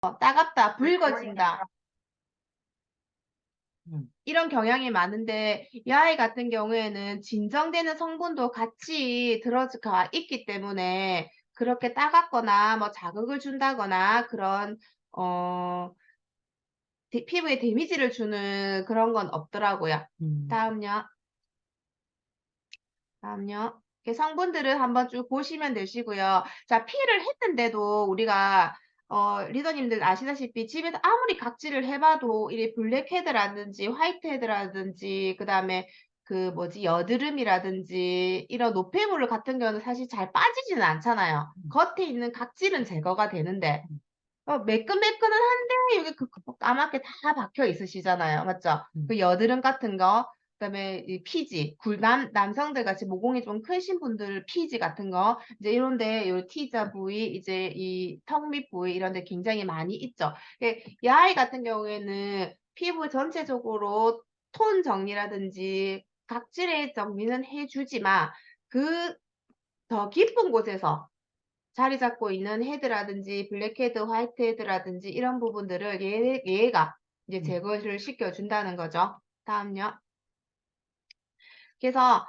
따갑다, 붉어진다. 음. 이런 경향이 많은데 이 아이 같은 경우에는 진정되는 성분도 같이 들어가 있기 때문에 그렇게 따갑거나 뭐 자극을 준다거나 그런 어 피부에 데미지를 주는 그런 건 없더라고요. 음. 다음요. 다음요. 이렇게 성분들을 한번 쭉 보시면 되시고요. 자, 필을 했는데도 우리가 리더님들 아시다시피 집에서 아무리 각질을 해 봐도 이 블랙헤드라든지 화이트헤드라든지 그다음에 그 뭐지 여드름이라든지 이런 노폐물 같은 경우는 사실 잘 빠지지는 않잖아요. 음. 겉에 있는 각질은 제거가 되는데 음. 매끈매끈은 한데 여기 까맣게 다 박혀 있으시잖아요. 맞죠? 음. 그 여드름 같은 거 그다음에 이 피지 남성들 같이 모공이 좀 크신 분들 피지 같은 거 이제 이런 데 요 T자 부위 이제 이 턱 밑 부위 이런 데 굉장히 많이 있죠. 이 아이 같은 경우에는 피부 전체적으로 톤 정리라든지 각질의 정리는 해 주지만 그 더 깊은 곳에서 자리 잡고 있는 헤드라든지 블랙헤드, 화이트헤드라든지 이런 부분들을 얘가 이제 음. 제거를 시켜 준다는 거죠. 다음요. 그래서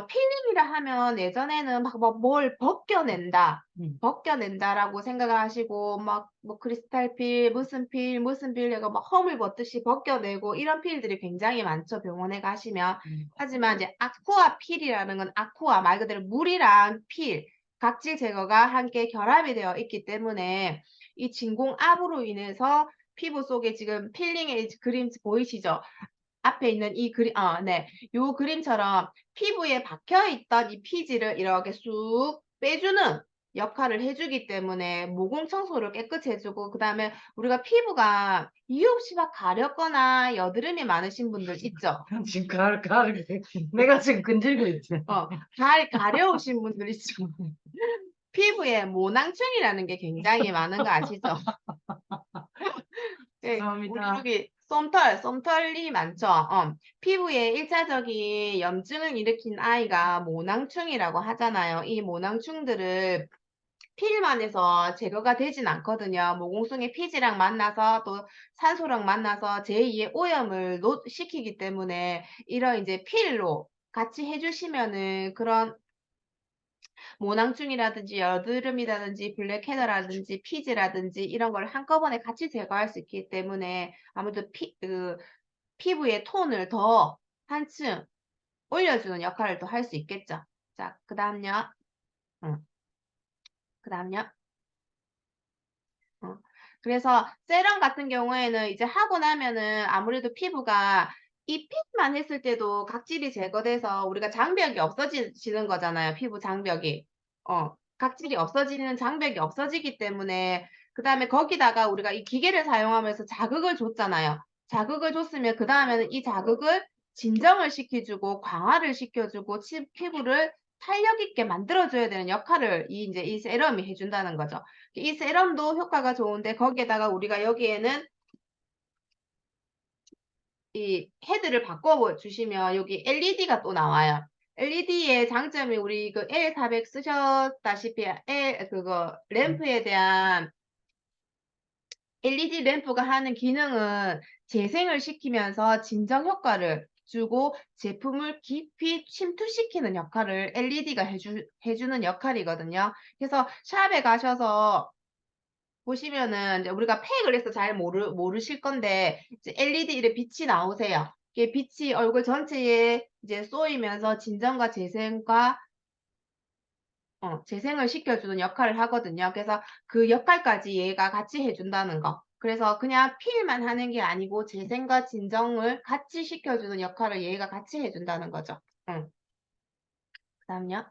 필링이라 하면 예전에는 막 뭘 벗겨낸다. 음. 벗겨낸다라고 생각을 하시고 막 뭐 크리스탈 필, 무슨 필 내가 막 험을 벗듯이 벗겨내고 이런 필들이 굉장히 많죠, 병원에 가시면. 음. 하지만 이제 아쿠아 필이라는 건 아쿠아 말 그대로 물이랑 필, 각질 제거가 함께 결합이 되어 있기 때문에 이 진공압으로 인해서 피부 속에 지금 필링의 그림 보이시죠? 앞에 있는 이 그림 네. 요 그림처럼 피부에 박혀 있던 이 피지를 이렇게 쑥 빼주는 역할을 해 주기 때문에 모공 청소를 깨끗이 해 주고 그다음에 우리가 피부가 이유 없이 막 가렵거나 여드름이 많으신 분들 있죠. 지금 내가 지금 끈질고 있지. 가려우신 분들 있죠. 피부에 모낭충이라는 게 굉장히 많은 거 아시죠? 예. 우리 죄송합니다. 여기 솜털이 많죠. 피부에 1차적인 염증을 일으킨 아이가 모낭충이라고 하잖아요. 이 모낭충들을 필만 해서 제거가 되진 않거든요. 모공 속의 피지랑 만나서 또 산소랑 만나서 제2의 오염을 시키기 때문에 이런 이제 필로 같이 해 주시면은 그런 모낭충이라든지 여드름이라든지 블랙헤더라든지 피지라든지 이런 걸 한꺼번에 같이 제거할 수 있기 때문에 아무래도 피부의 톤을 더 한층 올려주는 역할을 또 할 수 있겠죠. 자, 그다음요. 음, 그다음요. 어. 그래서 세럼 같은 경우에는 이제 하고 나면은 아무래도 피부가 이 핏만 했을 때도 각질이 제거돼서 우리가 장벽이 없어지는 거잖아요, 피부 장벽이. 각질이 없어지는 장벽이 없어지기 때문에 그다음에 거기다가 우리가 이 기계를 사용하면서 자극을 줬잖아요. 자극을 줬으면 그다음에는 이 자극을 진정을 시켜 주고 강화를 시켜 주고 피부를 탄력 있게 만들어 줘야 되는 역할을 인제 이 세럼이 해 준다는 거죠. 이 세럼도 효과가 좋은데 거기에다가 우리가 여기에는 이 헤드를 바꿔 주시면 여기 LED가 또 나와요. LED의 장점이 우리 그 L400 쓰셨다시피 그거 음. 램프에 대한 LED 램프가 하는 기능은 재생을 시키면서 진정 효과를 주고 제품을 깊이 침투시키는 역할을 LED가 해 주는 역할이거든요. 그래서 샵에 가셔서 보시면은 이제 우리가 팩을 해서 잘 모르실 건데 이제 LED 이렇게 빛이 나오세요. 이게 빛이 얼굴 전체에 이제 쏘이면서 진정과 재생을 시켜주는 역할을 하거든요. 그래서 그 역할까지 얘가 같이 해 준다는 거. 그래서 그냥 필만 하는 게 아니고 재생과 진정을 같이 시켜주는 역할을 얘가 같이 해 준다는 거죠. 응. 그다음요.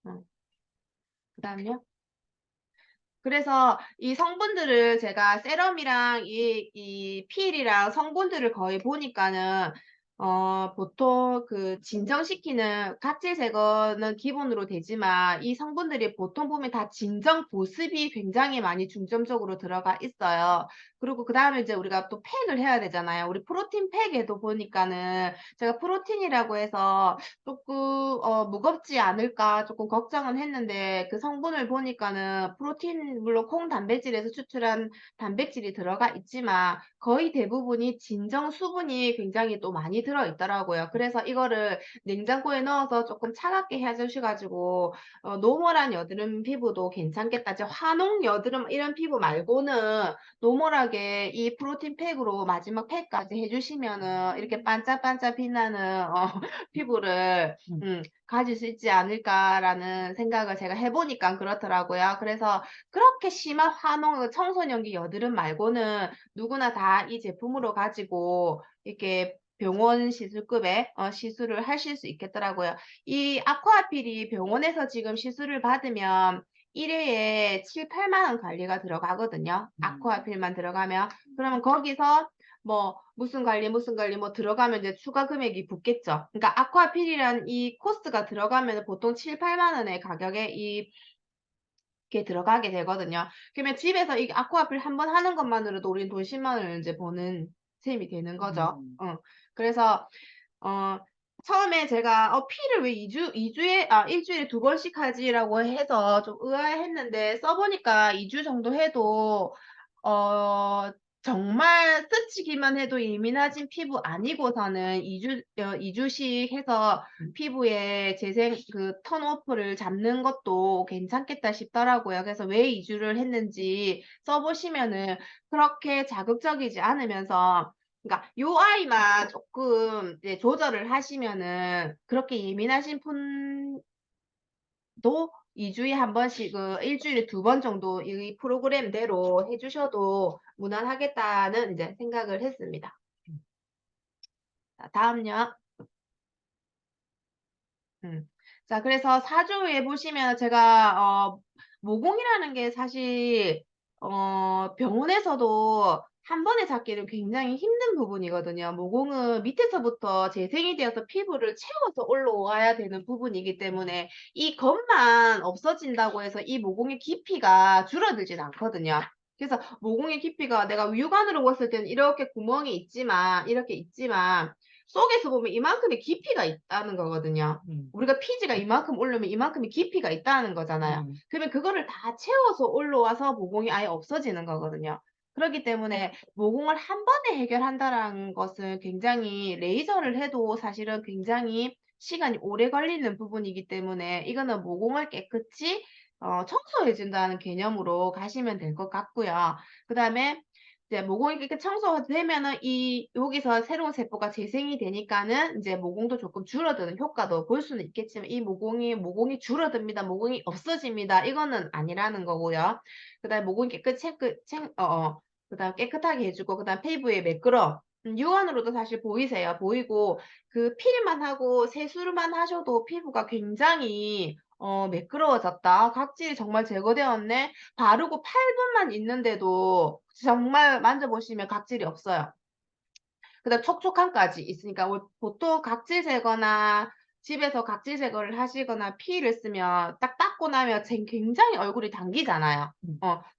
응. 그다음요. 그래서 이 성분들을 제가 세럼이랑 이 필이랑 성분들을 거의 보니까는 보통 그 진정시키는 각질 제거는 기본으로 되지만 이 성분들이 보통 보면 다 진정 보습이 굉장히 많이 중점적으로 들어가 있어요. 그리고 그다음에 이제 우리가 또 팩을 해야 되잖아요. 우리 프로틴 팩에도 보니까는 제가 프로틴이라고 해서 조금 무겁지 않을까 조금 걱정은 했는데 그 성분을 보니까는 프로틴 물론 콩 단백질에서 추출한 단백질이 들어가 있지만 거의 대부분이 진정 수분이 굉장히 또 많이 들어 있더라고요. 그래서 이거를 냉장고에 넣어서 조금 차갑게 해 주셔 가지고 노멀한 여드름 피부도 괜찮겠다. 이제 화농 여드름 이런 피부 말고는 노멀하게 이 프로틴 팩으로 마지막 팩까지 해 주시면은 이렇게 반짝반짝 빛나는 피부를 가질 수 있지 않을까라는 생각을 제가 해 보니깐 그렇더라고요. 그래서 그렇게 심한 화농 청소년기 여드름 말고는 누구나 다 이 제품으로 가지고 이렇게 병원 시술급의 시술을 하실 수 있겠더라고요. 이 아쿠아필이 병원에서 지금 시술을 받으면 1 회에 7-8만 원 관리가 들어가거든요, 아쿠아필만 들어가면. 그러면 거기서 뭐 무슨 관리, 무슨 관리 뭐 들어가면 이제 추가 금액이 붙겠죠. 그러니까 아쿠아필이란 이 코스가 들어가면은 보통 7-8만 원의 가격에 게 들어가게 되거든요. 그러면 집에서 이 아쿠아필 한 번 하는 것만으로도 우리는 돈 10만 원을 인제 버는 셈이 되는 거죠. 그래서 어 처음에 제가 '피를 왜 2 주에 1 주일에 2 번씩 하지?'라고 해서 좀 의아해했는데 써 보니까 2주 정도 해도 어 정말 스치기만 해도 예민하신 피부 아니고서는 2 주씩 해서 피부에 재생 그 턴오프를 잡는 것도 괜찮겠다 싶더라고요. 그래서 왜 2 주를 했는지 써 보시면은 그렇게 자극적이지 않으면서 그러니까 요 아이만 쪼끔 이제 조절을 하시면은 그렇게 예민하신 분도 2 주에 한 번씩 1 주일에 2번 정도 이 프로그램대로 해 주셔도 무난하겠다는 인제 생각을 했습니다. 자 다음요. 음. 자 그래서 4주 후에 보시면 제가 모공이라는 게 사실 병원에서도 한 번에 잡기는 굉장히 힘든 부분이거든요. 모공은 밑에서부터 재생이 되어서 피부를 채워서 올라와야 되는 부분이기 때문에 이 겉만 없어진다고 해서 이 모공의 깊이가 줄어들진 않거든요. 그래서 모공의 깊이가 내가 육안으로 봤을 때는 이렇게 구멍이 있지만 이렇게 있지만 속에서 보면 이만큼의 깊이가 있다는 거거든요. 우리가 피지가 이만큼 오르면 이만큼의 깊이가 있다는 거잖아요. 그러면 그거를 다 채워서 올라와서 모공이 아예 없어지는 거거든요. 그렇기 때문에 모공을 한 번에 해결한다라는 것은 굉장히 레이저를 해도 사실은 굉장히 시간이 오래 걸리는 부분이기 때문에 이거는 모공을 깨끗이 청소해 준다는 개념으로 가시면 될 것 같고요. 그다음에 이제 모공이 이렇게 청소가 되면은 이 여기서 새로운 세포가 재생이 되니까는 인제 모공도 조금 줄어드는 효과도 볼 수는 있겠지만 이 모공이 줄어듭니다. 모공이 없어집니다. 이거는 아니라는 거고요. 그다음에 모공이 깨끗 체크 챙 그다음 깨끗하게 해 주고 그다음 피부에 매끄러움 육안으로도 사실 보이세요. 보이고 그 필만 하고 세수만 하셔도 피부가 굉장히 매끄러워졌다. 각질이 정말 제거되었네. 바르고 8 분만 있는데도 정말 만져보시면 각질이 없어요. 그다음 촉촉함까지 있으니까 보통 각질 제거나 집에서 각질 제거를 하시거나 피를 쓰면 딱 닦고 나면 굉장히 얼굴이 당기잖아요.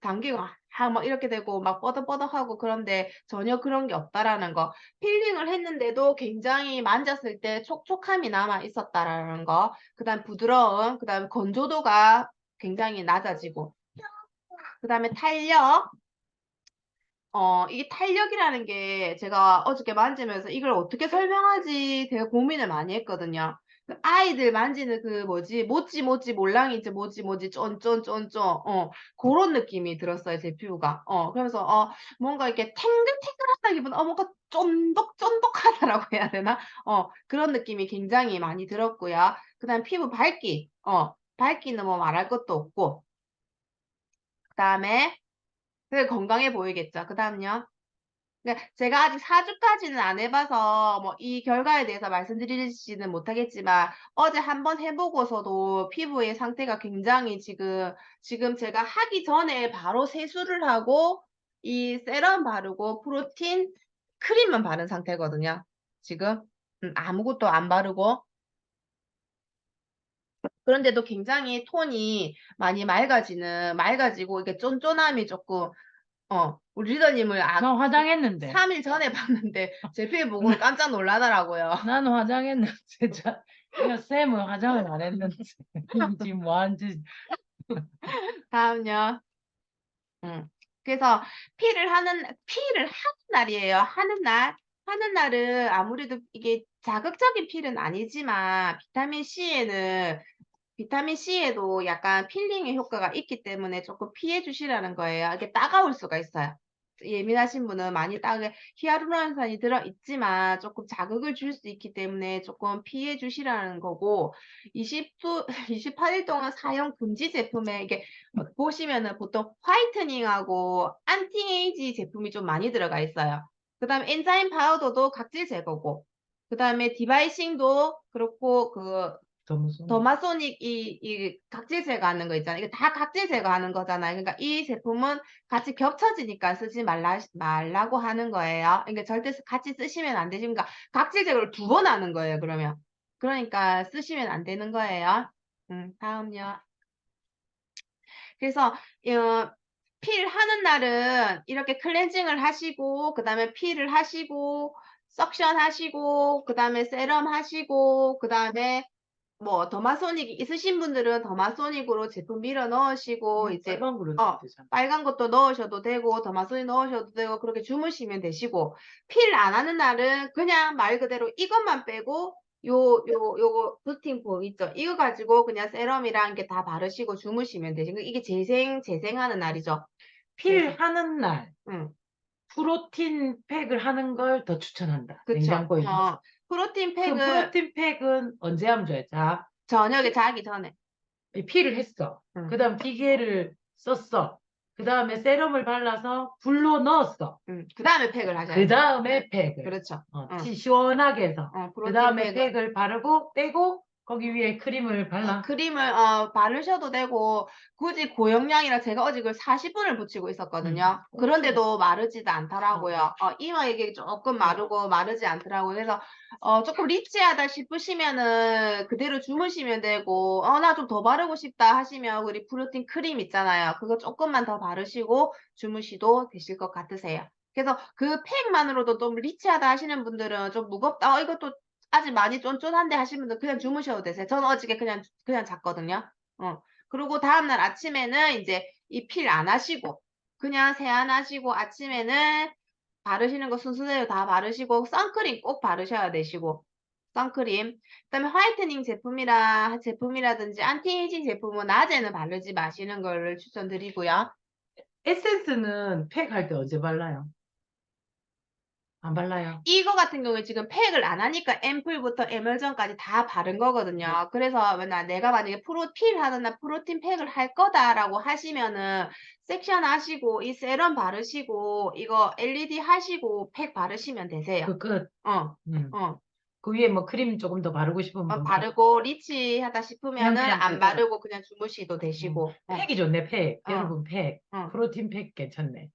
당기고 막 이렇게 되고 막 뻐덕뻐덕하고 그런데 전혀 그런 게 없다라는 거. 필링을 했는데도 굉장히 만졌을 때 촉촉함이 남아 있었다라는 거. 그다음 부드러움, 그다음 건조도가 굉장히 낮아지고 그다음에 탄력. 이게 탄력이라는 게 제가 어저께 만지면서 이걸 어떻게 설명하지 되게 고민을 많이 했거든요. 그 아이들 만지는 그 뭐지 모찌모찌 몰랑이지 모찌모찌 쫀쫀쫀쫀 고런 느낌이 들었어요 제 피부가. 그러면서 뭔가 이렇게 탱글탱글하다기보다 뭔가 쫀득쫀득하다라고 해야 되나? 그런 느낌이 굉장히 많이 들었고요. 그다음에 피부 밝기. 밝기는 뭐 말할 것도 없고 그다음에 되게 건강해 보이겠죠. 그다음요. 그러니까 제가 아직 4 주까지는 안 해 봐서 뭐 이 결과에 대해서 말씀드리지는 못하겠지만 어제 한번 해 보고서도 피부의 상태가 굉장히 지금 제가 하기 전에 바로 세수를 하고 이 세럼 바르고 프로틴 크림만 바른 상태거든요 지금. 아무것도 안 바르고. 그런데도 굉장히 톤이 많이 맑아지고 이게 쫀쫀함이 조금 우리 리더님을 나 화장했는데. 3일 전에 봤는데 제 피부 보고 깜짝 놀라더라고요. 나는 화장했는데 진짜. 이거 쌤은 화장을 안 했는데 지금 뭐 하는지. 다음요. 그래서 피를 하는 날이에요. 하는 날은 아무래도 이게 자극적인 필은 아니지만 비타민 C에도 약간 필링의 효과가 있기 때문에 조금 피해 주시라는 거예요. 이게 따가울 수가 있어요. 예민하신 분은 많이 히아루론산이 들어있지만 조금 자극을 줄 수 있기 때문에 조금 피해 주시라는 거고, 28일 동안 사용 금지 제품에 이게 보시면은 보통 화이트닝하고 안티에이지 제품이 좀 많이 들어가 있어요. 그 다음에 엔자임 파우더도 각질 제거고, 그 다음에 디바이싱도 그렇고, 더마소닉 이 각질 제거하는 거 있잖아요. 이게 다 각질 제거하는 거잖아요. 그러니까 이 제품은 같이 겹쳐지니까 쓰지 말라고 하는 거예요. 그러니까 절대 같이 쓰시면 안 되지. 그러니까 각질 제거를 2번 하는 거예요, 그러면. 그러니까 쓰시면 안 되는 거예요. 다음요. 그래서 필 하는 날은 이렇게 클렌징을 하시고, 그 다음에 필을 하시고, 석션 하시고, 그 다음에 세럼 하시고, 그 다음에 뭐 더마소닉 있으신 분들은 더마소닉으로 제품 밀어 넣으시고 이제 빨간 거로 되잖아. 빨간 것도 넣으셔도 되고 더마소닉 넣으셔도 되고 그렇게 주무시면 되시고, 필 안 하는 날은 그냥 말 그대로 이것만 빼고 요거 부스팅폼 있죠? 이거 가지고 그냥 세럼이랑 이렇게 다 바르시고 주무시면 되시고, 이게 재생하는 날이죠. 필 하는 날 응, 프로틴 팩을 하는 걸 더 추천한다. 그쵸. 냉장고에 넣어서. 프로틴 그 팩은 프로틴 팩은 언제 하면 좋아요? 자, 저녁에 자기 전에. 필을 했어. 응, 그 다음 기계를 썼어. 그 다음에 세럼을 발라서 불로 넣었어. 그 다음에 팩을 하셔야 그 돼요. 다음에 팩을. 그렇죠. 응. 시원하게 해서. 그 프로틴 다음에 팩을. 팩을 바르고 떼고 거기 위에 크림을 발라. 크림을 바르셔도 되고, 굳이 고용량이라 제가 어제 그걸 40분을 붙이고 있었거든요. 그런데도 마르지도 않더라고요. 이마 이게 조금 마르고 마르지 않더라고요. 그래서 조금 리치하다 싶으시면은 그대로 주무시면 되고, 나 좀 더 바르고 싶다 하시면 우리 프로틴 크림 있잖아요. 그거 조금만 더 바르시고 주무시도 되실 것 같으세요. 그래서 그 팩만으로도 좀 리치하다 하시는 분들은 좀 무겁다. 이것도 아직 많이 쫀쫀한데 하시는 분들 그냥 주무셔도 되세요. 저는 어저께 그냥 잤거든요. 그리고 다음날 아침에는 이제 이 필 안 하시고 그냥 세안하시고 아침에는 바르시는 거 순서대로 다 바르시고 선크림 꼭 바르셔야 되시고, 선크림. 그다음에 화이트닝 제품이라든지 안티에이징 제품은 낮에는 바르지 마시는 걸 추천드리고요. 에센스는 팩 할 때 언제 발라요? 안 발라요? 이거 같은 경우에 지금 팩을 안 하니까 앰플부터 에멀전까지 다 바른 거거든요. 그래서 내가 만약에 필 하는 날 프로틴 팩을 할 거다라고 하시면은 섹션 하시고 이 세럼 바르시고 이거 LED 하시고 팩 바르시면 되세요. 그 끝. 어, 음. 어. 그 위에 뭐 크림 조금 더 바르고 싶으면 바르고 리치하다 싶으면은 그냥 안 그거. 바르고 그냥 주무시도 되시고. 팩이 좋네, 팩. 어. 여러분, 팩. 어. 프로틴 팩 괜찮네.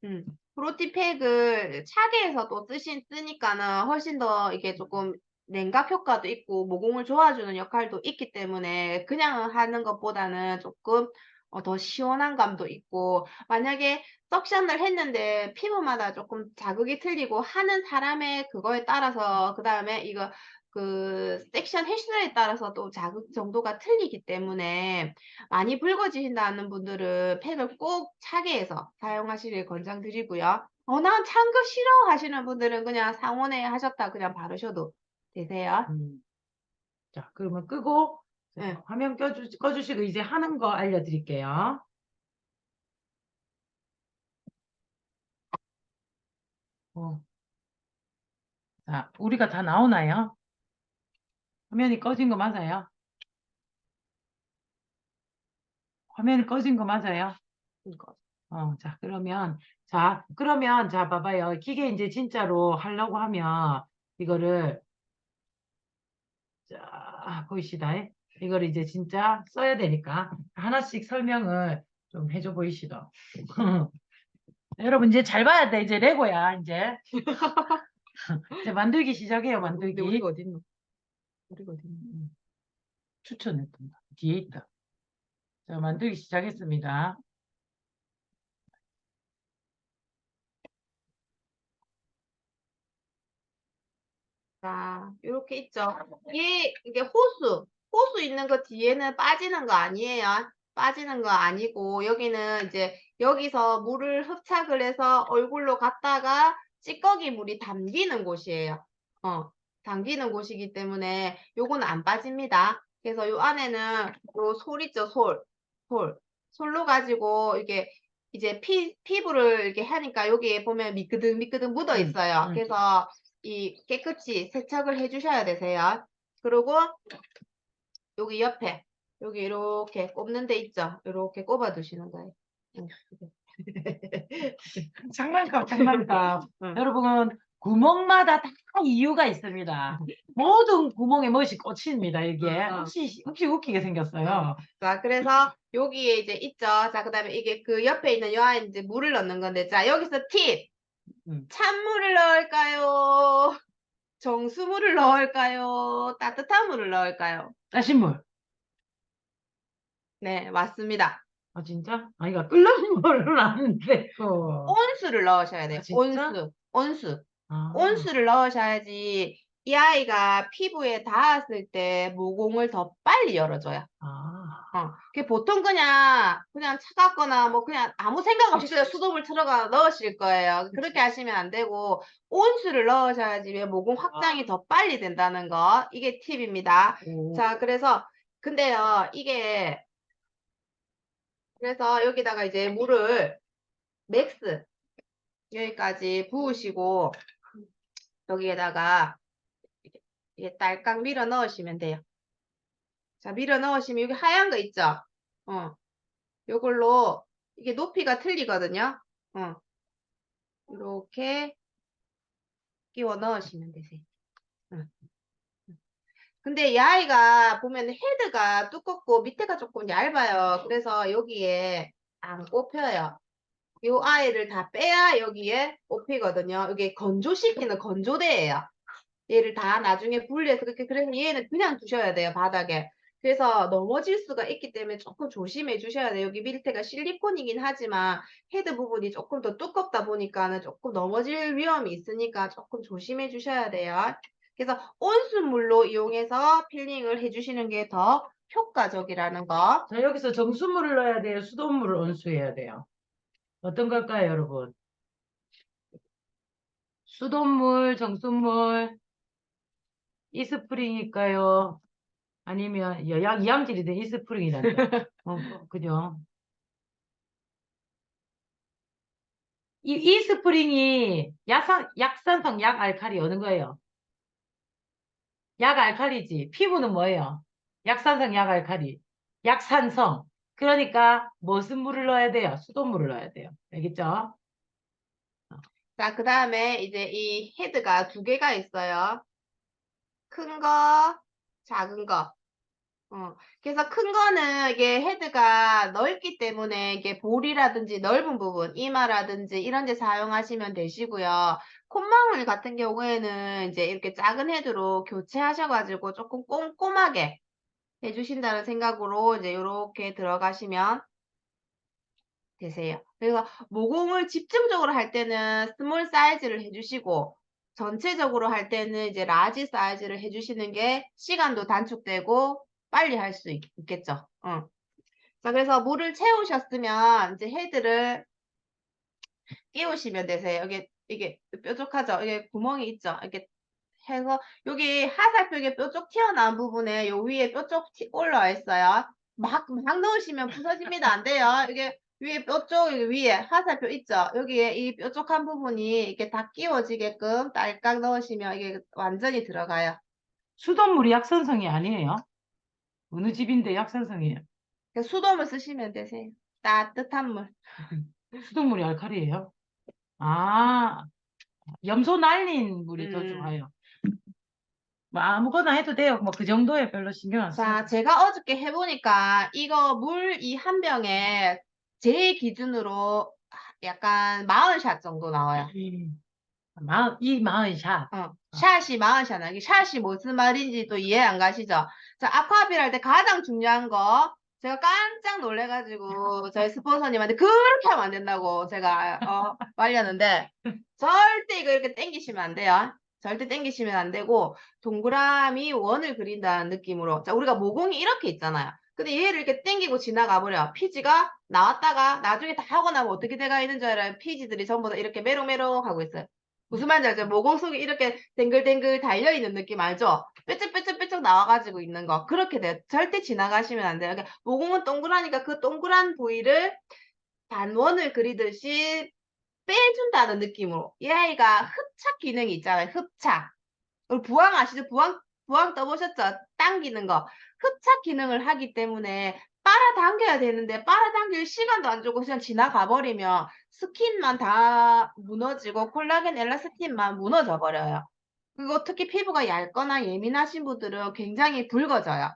프로틴 팩을 차게 해서 또 쓰니까는 훨씬 더 이게 조금 냉각 효과도 있고 모공을 좋아주는 역할도 있기 때문에 그냥 하는 것보다는 조금 더 시원한 감도 있고, 만약에 석션을 했는데 피부마다 조금 자극이 틀리고 하는 사람의 그거에 따라서 그 다음에 이거 그 섹션 횟수에 따라서 또 자극 정도가 틀리기 때문에 많이 붉어지신다는 분들은 팩을 꼭 차게 해서 사용하시길 권장드리고요. 난 찬 거 싫어 하시는 분들은 그냥 상온에 하셨다 그냥 바르셔도 되세요. 자, 그러면 끄고 네. 화면 꺼주시고 이제 하는 거 알려드릴게요. 자, 우리가 다 나오나요? 화면이 꺼진 거 맞아요? 화면이 꺼진 거 맞아요? 이거. 자, 봐봐요. 기계 이제 진짜로 하려고 하면 이거를, 자, 보이시다? 이거를 이제 진짜 써야 되니까 하나씩 설명을 좀 해줘 보이시죠? 여러분 이제 잘 봐야 돼. 이제 레고야, 이제. 이제 만들기 시작해요, 근데 만들기. 우리가 어딨노? 우리가 어디 있니? 추천했던 거. 뒤에 있다. 자, 만들기 시작했습니다. 자, 이렇게 있죠. 이게 호수 있는 거 뒤에는 빠지는 거 아니에요. 빠지는 거 아니고, 여기는 이제 여기서 물을 흡착을 해서 얼굴로 갔다가 찌꺼기 물이 담기는 곳이에요. 담기는 곳이기 때문에 요거는 안 빠집니다. 그래서 요 안에는 요 솔 있죠, 솔. 솔로 가지고 이게 이제 피부를 이렇게 하니까 여기에 보면 미끄덩 묻어 있어요. 그래서 이 깨끗이 세척을 해주셔야 되세요. 그리고 여기 옆에 여기 이렇게 꼽는 데 있죠. 이렇게 꼽아 두시는 거예요. 장난감, 장난감. 응. 여러분, 구멍마다 다 이유가 있습니다. 모든 구멍에 멋이 꽂힙니다, 이게. 응. 혹시 웃기게 생겼어요. 자, 그래서 여기에 이제 있죠. 자, 그 다음에 이게 그 옆에 있는 요 안에 이제 물을 넣는 건데, 자, 여기서 팁! 찬물을 넣을까요? 정수물을 넣을까요? 따뜻한 물을 넣을까요? 따신 물. 네, 맞습니다. 아, 진짜? 아, 이거 끓는 물은 안 되고. 온수를 넣으셔야 돼요. 아, 진짜? 온수. 아, 온수를 넣으셔야지 이 아이가 피부에 닿았을 때 모공을 더 빨리 열어줘요. 그게 보통 그냥 차갑거나 뭐 그냥 아무 생각 없이 그냥 수돗물 들어가 넣으실 거예요. 그렇게 하시면 안 되고 온수를 넣으셔야지 왜 모공 확장이 더 빨리 된다는 거. 이게 팁입니다. 자, 근데요, 그래서 여기다가 이제 물을 맥스 여기까지 부으시고 여기에다가 이게 딸깍 밀어 넣으시면 돼요. 자, 밀어 넣으시면 여기 하얀 거 있죠? 요걸로 이게 높이가 틀리거든요. 이렇게 끼워 넣으시면 되세요. 근데 이 아이가 보면 헤드가 두껍고 밑에가 조금 얇아요. 그래서 여기에 안 꼽혀요. 이 아이를 다 빼야 여기에 꼽히거든요. 이게 건조시키는 건조대예요. 얘를 다 나중에 분리해서 그래서 얘는 그냥 두셔야 돼요, 바닥에. 그래서 넘어질 수가 있기 때문에 조금 조심해 주셔야 돼요. 여기 밑에가 실리콘이긴 하지만 헤드 부분이 조금 더 두껍다 보니까는 조금 넘어질 위험이 있으니까 조금 조심해 주셔야 돼요. 그래서 온수물로 이용해서 필링을 해주시는 게 더 효과적이라는 거. 자, 여기서 정수물을 넣어야 돼요? 수돗물을 온수해야 돼요? 어떤 걸까요, 여러분? 수돗물, 정수물, 이스프링일까요? 아니면 이암질이 된 이스프링이란다. 그죠? 이스프링이 약산성, 약알칼리 어느 거예요? 약알칼리지. 피부는 뭐예요? 약산성, 약알칼리. 약산성. 그러니까 무슨 물을 넣어야 돼요? 수돗물을 넣어야 돼요. 알겠죠? 자, 그 다음에 이제 이 헤드가 두 개가 있어요. 큰 거, 작은 거. 그래서 큰 거는 이게 헤드가 넓기 때문에 이게 볼이라든지 넓은 부분, 이마라든지 이런 데 사용하시면 되시고요. 콧망울 같은 경우에는 이제 이렇게 작은 헤드로 교체하셔가지고 조금 꼼꼼하게 해주신다는 생각으로 이제 이렇게 들어가시면 되세요. 그래서 모공을 집중적으로 할 때는 스몰 사이즈를 해주시고 전체적으로 할 때는 이제 라지 사이즈를 해주시는 게 시간도 단축되고 빨리 할 수 있겠죠. 자, 그래서 물을 채우셨으면 이제 헤드를 끼우시면 되세요. 이게 뾰족하죠? 이게 구멍이 있죠? 이렇게 해서 여기 하살표에 뾰족 튀어나온 부분에 요 위에 뾰족 올라와 있어요. 막 넣으시면 부서집니다. 안 돼요. 이게 위에 뾰족 위에 하살표 있죠? 여기에 이 뾰족한 부분이 이렇게 다 끼워지게끔 딸깍 넣으시면 이게 완전히 들어가요. 수돗물이 약산성이 아니에요. 어느 집인데 약산성이에요? 수돗물 쓰시면 되세요. 따뜻한 물. 수돗물이 알칼리예요? 아, 염소 날린 물이 더 음. 좋아요. 뭐 아무거나 해도 돼요. 뭐 그 정도에 별로 신경 안 써요. 자, 제가 어저께 해보니까 이거 물 이 한 병에 제 기준으로 약간 40샷 정도 나와요. 이 마흔샷. 샷이 마흔샷. 이게 샷이 무슨 말인지 또 이해 안 가시죠? 자, 아쿠아필 할 때 가장 중요한 거, 제가 깜짝 놀래가지고, 저희 스폰서님한테 그렇게 하면 안 된다고 제가, 말렸는데, 절대 이거 이렇게 당기시면 안 돼요. 절대 당기시면 안 되고, 동그라미 원을 그린다는 느낌으로. 자, 우리가 모공이 이렇게 있잖아요. 근데 얘를 이렇게 당기고 지나가 버려. 피지가 나왔다가 나중에 다 하고 나면 어떻게 돼가 있는 줄 알아요? 피지들이 전부 다 이렇게 메롱메롱 하고 있어요. 무슨 말인지 알죠? 모공 속에 이렇게 댕글댕글 달려있는 느낌 알죠? 뾰족뾰족뾰족 나와가지고 있는 거. 그렇게 돼요. 절대 지나가시면 안 돼요. 그러니까 모공은 동그라니까 그 동그란 부위를 반원을 그리듯이 빼준다는 느낌으로. 이 아이가 흡착 기능이 있잖아요. 흡착. 우리 부항 아시죠? 부항 떠보셨죠? 당기는 거. 흡착 기능을 하기 때문에 빨아당겨야 되는데 빨아당길 시간도 안 주고 그냥 지나가 버리면 스킨만 다 무너지고 콜라겐 엘라스틴만 무너져 버려요. 그리고 특히 피부가 얇거나 예민하신 분들은 굉장히 붉어져요.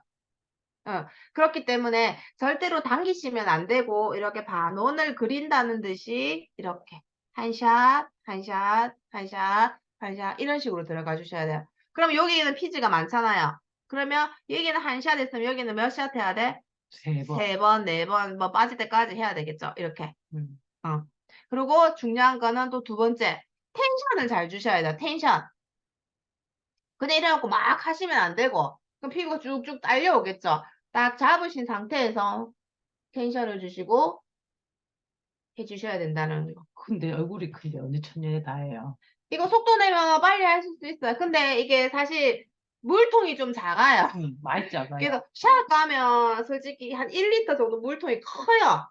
그렇기 때문에 절대로 당기시면 안 되고 이렇게 반원을 그린다는 듯이 이렇게 한 샷, 한 샷, 한 샷, 한 샷 이런 식으로 들어가 주셔야 돼요. 그럼 여기는 피지가 많잖아요. 그러면 여기는 한 샷 했으면 여기는 몇 샷 해야 돼? 3번. 3번, 4번, 뭐 빠질 때까지 해야 되겠죠. 이렇게. 음. 그리고 중요한 거는 또 두 번째, 텐션을 잘 주셔야 돼요. 텐션. 그냥 이래갖고 막 하시면 안 되고, 그럼 피부가 쭉쭉 딸려오겠죠. 딱 잡으신 상태에서 텐션을 주시고 해주셔야 된다는 거. 근데 얼굴이 큰데 언제 천년에 다 해요. 이거 속도 내면 빨리 하실 수 있어요. 근데 이게 사실 물통이 좀 작아요. 많이 작아요. 그래서 샤워 가면 솔직히 한 1리터 정도 물통이 커요.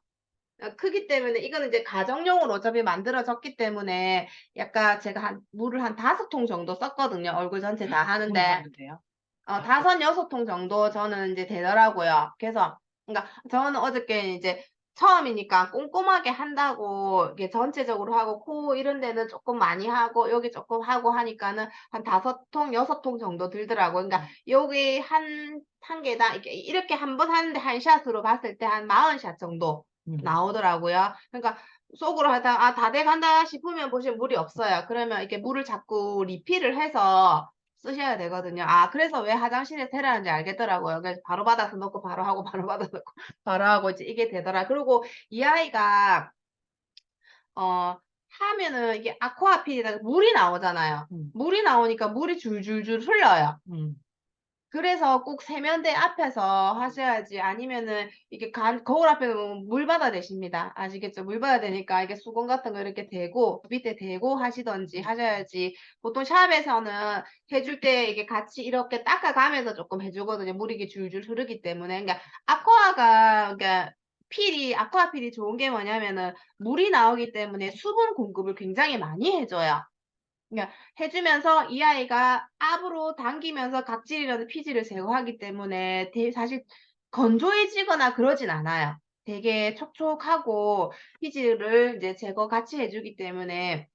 크기 때문에 이거는 이제 가정용으로 어차피 만들어졌기 때문에 약간 제가 물을 한 5통 정도 썼거든요. 얼굴 전체 다 하는데. 하는데요? 5, 6통 정도 저는 이제 되더라고요. 그래서, 그러니까 저는 어저께 이제 처음이니까 꼼꼼하게 한다고 이게 전체적으로 하고 코 이런 데는 조금 많이 하고 여기 조금 하고 하니까는 한 5통, 6통 정도 들더라고요. 그러니까 여기 한 개당 이렇게 한 번 하는데 한 샷으로 봤을 때 한 40샷 정도 나오더라고요. 그러니까 속으로 하다가 다 돼간다 싶으면 보시면 물이 없어요. 그러면 이렇게 물을 자꾸 리필을 해서 쓰셔야 되거든요. 그래서 왜 화장실에서 해라는지 알겠더라고요. 그래서 바로 받아서 넣고 바로 하고 바로 받아서 넣고 바로 하고 이제 이게 되더라. 그리고 이 아이가 하면은 이게 아쿠아필이다 물이 나오잖아요. 물이 나오니까 물이 줄줄줄 흘러요. 그래서 꼭 세면대 앞에서 하셔야지 아니면은 이게 거울 앞에 놓으면 물받아 되십니다. 아시겠죠? 물받아 되니까 이게 수건 같은 거 이렇게 대고 밑에 대고 하시던지 하셔야지 보통 샵에서는 해줄 때 이게 같이 이렇게 닦아가면서 조금 해주거든요. 물이 이게 줄줄 흐르기 때문에. 그러니까 그러니까 아쿠아필이 좋은 게 뭐냐면은 물이 나오기 때문에 수분 공급을 굉장히 많이 해줘요. 그러니까 해주면서 이 아이가 압으로 당기면서 각질이라는 피지를 제거하기 때문에 사실 건조해지거나 그러진 않아요. 되게 촉촉하고 피지를 이제 제거 같이 해주기 때문에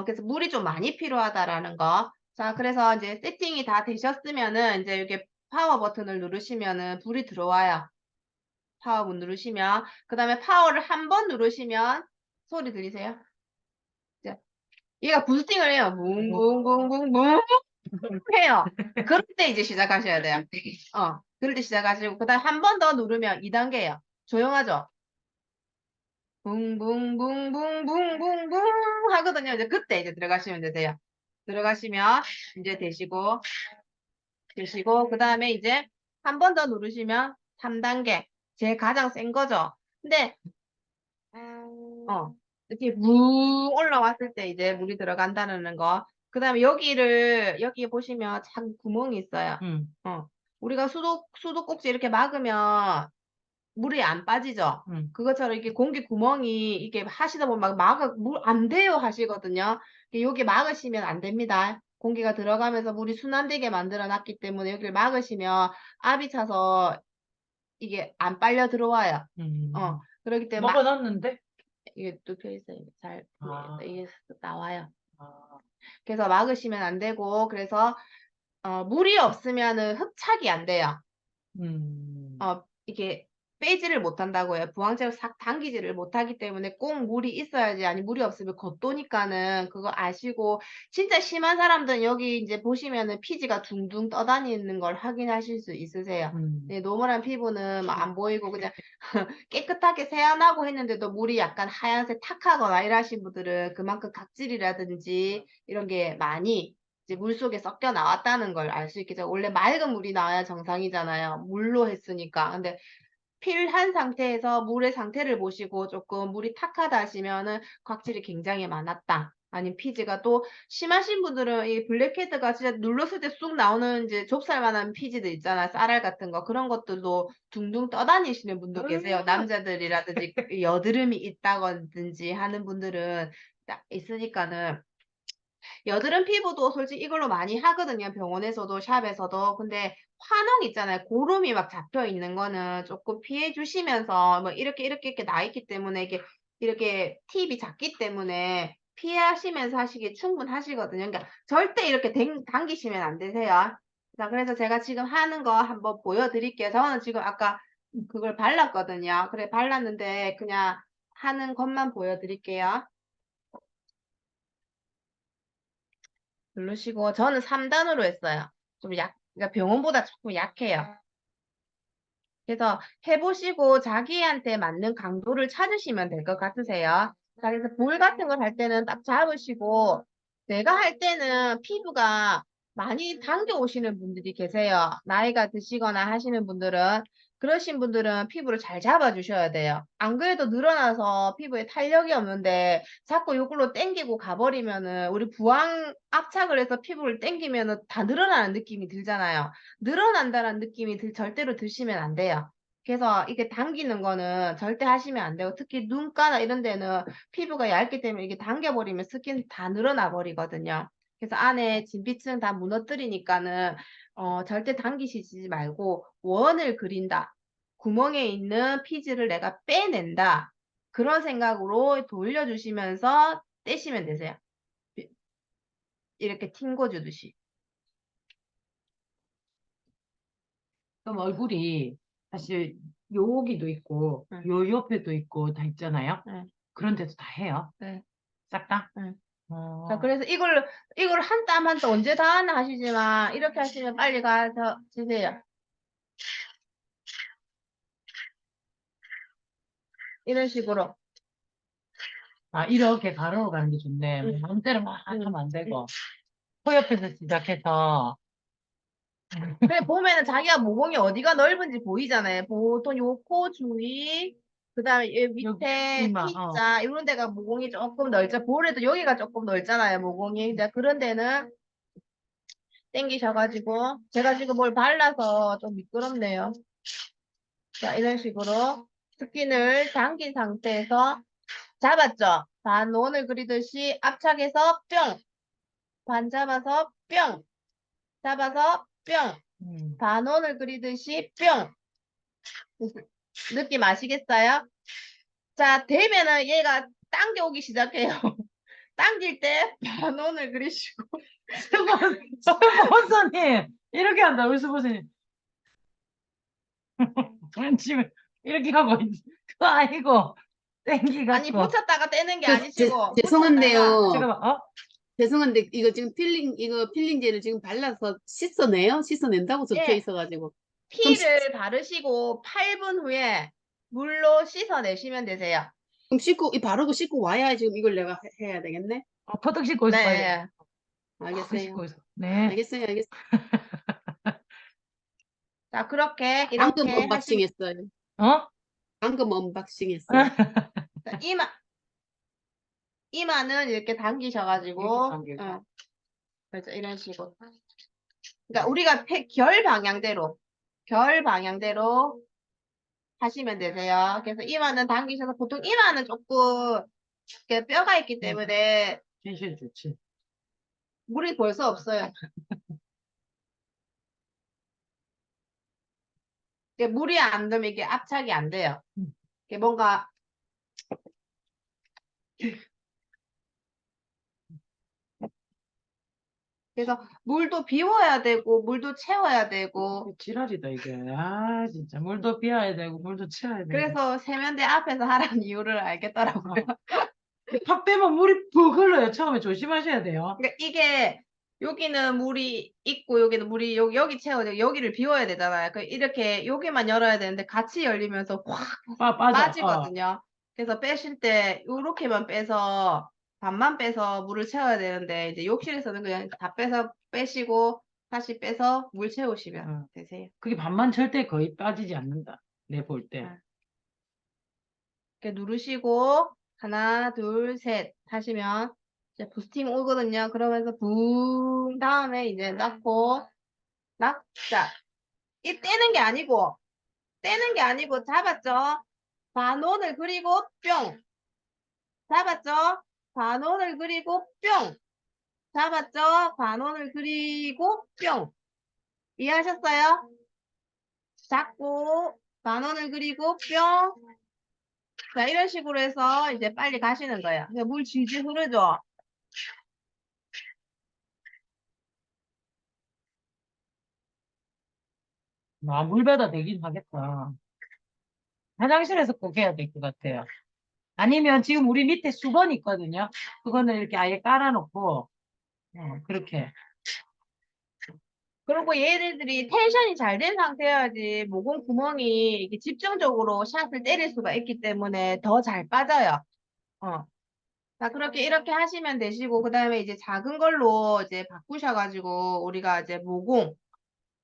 그래서 물이 좀 많이 필요하다라는 거. 자, 그래서 이제 세팅이 다 되셨으면은 이제 이렇게 파워 버튼을 누르시면은 불이 들어와요. 파워 문 누르시면 그 다음에 파워를 한 번 누르시면 소리 들리세요? 얘가 부스팅을 해요. 뭉뭉뭉뭉뭉 해요. 그럴 때 이제 시작하셔야 돼요. 그럴 때 시작하시고 그다음 한 번 더 누르면 2단계예요. 조용하죠? 붕붕붕붕붕붕붕 하거든요. 이제 그때 이제 들어가시면 되세요. 들어가시면 이제 되시고 그다음에 이제 한 번 더 누르시면 3단계. 제일 가장 센 거죠. 근데 이렇게 무 올라왔을 때 이제 물이 들어간다는 거. 그 다음에 여기 보시면 작은 구멍이 있어요. 우리가 수도꼭지 이렇게 막으면 물이 안 빠지죠? 그것처럼 이렇게 공기 구멍이 이렇게 하시다 보면 물 안 돼요 하시거든요. 여기 막으시면 안 됩니다. 공기가 들어가면서 물이 순환되게 만들어 놨기 때문에 여기를 막으시면 압이 차서 이게 안 빨려 들어와요. 그렇기 때문에 먹어놨는데? 이게 눕혀 있어요. 잘 아. 이게 나와요. 그래서 막으시면 안 되고 그래서 물이 없으면은 흡착이 안 돼요. 이게 빼지를 못한다고요. 부항체로 싹 당기지를 못하기 때문에 꼭 물이 있어야지, 아니 물이 없으면 겉도니까는 그거 아시고, 진짜 심한 사람들은 여기 이제 보시면은 피지가 둥둥 떠다니는 걸 확인하실 수 있으세요. 네, 노멀한 피부는 막 안 보이고 그냥 깨끗하게 세안하고 했는데도 물이 약간 하얀색 탁하거나 이러신 분들은 그만큼 각질이라든지 이런 게 많이 이제 물속에 섞여 나왔다는 걸 알 수 있겠죠. 원래 맑은 물이 나와야 정상이잖아요. 물로 했으니까. 근데 필한 상태에서 물의 상태를 보시고 조금 물이 탁하다 하시면은 각질이 굉장히 많았다. 아니면 피지가 또 심하신 분들은 이 블랙헤드가 진짜 눌렀을 때 쑥 나오는 이제 좁쌀만한 피지들 있잖아요. 쌀알 같은 거. 그런 것들도 둥둥 떠다니시는 분도 계세요. 남자들이라든지 여드름이 있다든지 하는 분들은 딱 있으니까는 여드름 피부도 솔직히 이걸로 많이 하거든요. 병원에서도 샵에서도. 근데 환웅 있잖아요. 고름이 막 잡혀 있는 거는 조금 피해 주시면서 뭐 이렇게 나 있기 때문에 이렇게 팁이 작기 때문에 피하시면서 하시기 충분하시거든요. 그러니까 절대 이렇게 당기시면 안 되세요. 자, 그래서 제가 지금 하는 거 한번 보여드릴게요. 저는 지금 아까 그걸 발랐거든요. 그래, 발랐는데 그냥 하는 것만 보여드릴게요. 누르시고 저는 3단으로 했어요. 그러니까 병원보다 조금 약해요. 그래서 해보시고 자기한테 맞는 강도를 찾으시면 될 것 같으세요. 자, 그래서 볼 같은 걸 할 때는 딱 잡으시고, 내가 할 때는 피부가 많이 당겨 오시는 분들이 계세요. 나이가 드시거나 하시는 분들은, 그러신 분들은 피부를 잘 잡아주셔야 돼요. 안 그래도 늘어나서 피부에 탄력이 없는데 자꾸 이걸로 당기고 가버리면은 우리 부항 압착을 해서 피부를 당기면은 다 늘어나는 느낌이 들잖아요. 늘어난다는 느낌이 절대로 드시면 안 돼요. 그래서 이게 당기는 거는 절대 하시면 안 되고, 특히 눈가나 이런 데는 피부가 얇기 때문에 이게 당겨버리면 스킨 다 늘어나 버리거든요. 그래서 안에 진피층 다 무너뜨리니까는 절대 당기시지 말고 원을 그린다. 구멍에 있는 피지를 내가 빼낸다. 그런 생각으로 돌려주시면서 떼시면 되세요. 이렇게 튕겨 주듯이. 그럼 얼굴이 사실 여기도 있고 응, 요 옆에도 있고 다 있잖아요. 응, 그런 데도 다 해요. 네, 싹 다? 응. 자, 어. 그래서 이걸 한 땀 한 땀 언제 다 하나 하시지만, 이렇게 하시면 빨리 가서 드세요. 이런 식으로. 아, 이렇게 가로로 가는 게 좋네. 응, 마음대로 막 응. 하면 안 되고. 코 옆에서 시작해서. 그래, 보면은 자기가 모공이 어디가 넓은지 보이잖아요. 보통 요 코 주위, 그 다음에 이 여기, 밑에 이마, T자, 이런 데가 모공이 조금 넓죠. 볼에도 여기가 조금 넓잖아요, 모공이. 이제 그런 데는 당기셔가지고, 제가 지금 뭘 발라서 좀 미끄럽네요. 자, 이런 식으로 스킨을 당긴 상태에서 잡았죠? 반원을 그리듯이 압착해서 뿅! 반 잡아서 뿅! 잡아서 뿅! 음. 반원을 그리듯이 뿅! 느낌 아시겠어요? 자, 되면은 얘가 당겨오기 시작해요. 당길 때 반원을 그리시고. 스폰서님, 이렇게 한다, 우리 스폰서님. 지금 이렇게 하고 있 그거 아니고, 아니, 땡기갖고. 붙였다가 떼는 게 아니시고, 붙였다가 죄송한데요. 잠깐만, 어? 죄송한데 이거 지금 이거 필링제를 지금 발라서 씻어내요? 씻어낸다고 적혀 예, 있어가지고 그럼 T를 바르시고 8분 후에 물로 씻어내시면 되세요. 그럼 씻고 이 바르고 씻고 와야 지금 이걸 내가 해야 되겠네? 퍼뜩 씻고 있어, 빨리. 네. 퍼뜩 알겠어요. 씻고 있어. 네. 알겠어요. 자, 그렇게 방금 이렇게 하시면, 언박싱했어요. 어? 방금 언박싱했어요. 자, 이마는 이렇게 이렇게 당기셔가지고, 당기고. 응, 그렇죠. 이런 식으로. 그러니까 우리가 결 방향대로 하시면 되세요. 그래서 이마는 당기셔서, 보통 이마는 조금 이렇게 뼈가 있기 때문에 진실 좋지. 물이 벌써 없어요. 이게 물이 안 되면 이게 압착이 안 돼요. 음. 이게 뭔가 그래서 물도 비워야 되고 물도 채워야 되고 지랄이다 이게. 아 진짜 물도 비워야 되고 물도 채워야 되고. 그래서 세면대 앞에서 하라는 이유를 알겠더라고요. 팍 빼면 물이 푹 흘러요. 처음에 조심하셔야 돼요. 그러니까 이게 여기는 물이 있고 여기는 물이 여기 채워져 여기를 비워야 되잖아요. 그 이렇게 여기만 열어야 되는데 같이 열리면서 확 빠져. 빠지거든요. 그래서 빼실 때 요렇게만 빼서 반만 빼서 물을 채워야 되는데 이제 욕실에서는 그냥 다 빼서 빼시고 다시 빼서 물 채우시면 되세요. 그게 반만 절대 거의 빠지지 않는다. 내 볼 때. 이렇게 누르시고 하나 둘 셋 하시면 이제 부스팅 오거든요. 그러면서 붕 다음에 이제 넣고 자, 이 떼는 게 아니고 잡았죠? 반원을 그리고 뿅 잡았죠? 반원을 그리고 뿅 잡았죠? 반원을 그리고 뿅 이해하셨어요? 잡고 반원을 그리고 뿅 자, 이런 식으로 해서 이제 빨리 가시는 거예요. 물 질질 흐르죠? 아, 물배다 되긴 하겠다. 화장실에서 꼭 해야 될 것 같아요. 아니면 지금 우리 밑에 수건 있거든요. 그거는 이렇게 아예 깔아놓고, 그렇게. 그리고 얘네들이 텐션이 잘 된 상태여야지 모공 구멍이 이렇게 집중적으로 샷을 때릴 수가 있기 때문에 더 잘 빠져요. 자, 그렇게 이렇게 하시면 되시고, 그 다음에 이제 작은 걸로 이제 바꾸셔가지고, 우리가 이제 모공,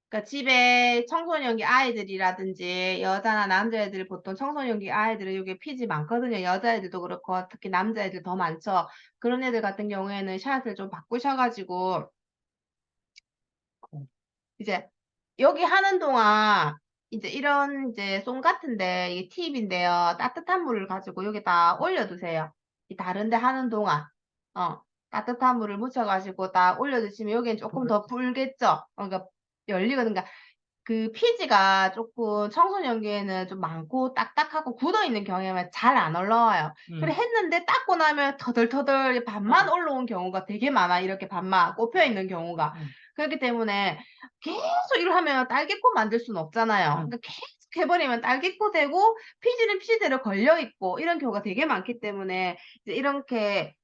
그러니까 집에 청소년기 아이들이라든지, 여자나 남자애들 보통 청소년기 아이들은 이게 피지 많거든요. 여자애들도 그렇고, 특히 남자애들 더 많죠. 그런 애들 같은 경우에는 샷을 좀 바꾸셔가지고, 이제 여기 하는 동안 이제 이런 이제 솜 같은데 이게 팁인데요. 따뜻한 물을 가지고 여기다 올려두세요. 이 다른데 하는 동안 따뜻한 물을 묻혀가지고 딱 올려두시면 여기는 조금 더 불겠죠. 그러니까 열리거든요. 그러니까 그 피지가 조금 청소년기에는 좀 많고 딱딱하고 굳어있는 경우에는 잘 안 올라와요. 그래 했는데 닦고 나면 터덜터덜 반만 올라온 경우가 되게 많아. 이렇게 반만 꼽혀있는 경우가. 그렇기 때문에 계속 이걸 하면 딸기꽃 만들 수는 없잖아요. 그러니까 계속 해버리면 딸기꽃 되고 피지는 피지대로 걸려있고 이런 경우가 되게 많기 때문에 이제 이렇게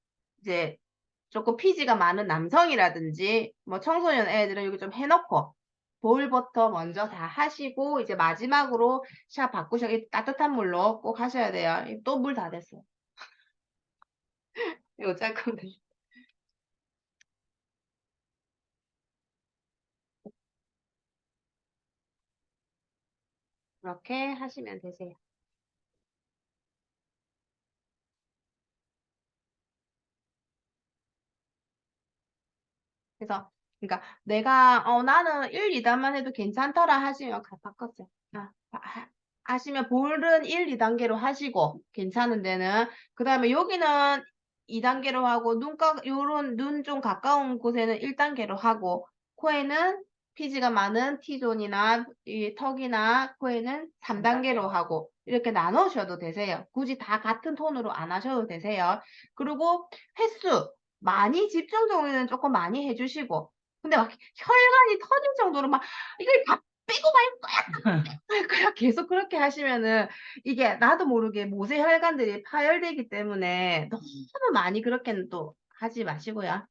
이제 조금 피지가 많은 남성이라든지 뭐 청소년 애들은 여기 좀 해놓고 볼부터 먼저 다 하시고 이제 마지막으로 샤 바꾸셔 따뜻한 물로 꼭 하셔야 돼요. 또 물 다 됐어요. 이거 짤 건데. 그렇게 하시면 되세요. 그래서 그러니까 내가 나는 1, 2단만 해도 괜찮더라 하시면 바꿨어요. 하시면 볼은 1, 2단계로 하시고 괜찮은 데는 그 다음에 여기는 2단계로 하고 요런 눈 좀 가까운 곳에는 1단계로 하고 코에는 피지가 많은 T존이나 이 턱이나 코에는 3단계로 하고 이렇게 나누셔도 되세요. 굳이 다 같은 톤으로 안 하셔도 되세요. 그리고 횟수 많이 집중적으로는 조금 많이 해주시고 근데 막 혈관이 터질 정도로 막 이걸 다 빼고 말 거야 계속 그렇게 하시면은 이게 나도 모르게 모세혈관들이 파열되기 때문에 너무 많이 그렇게는 또 하지 마시고요.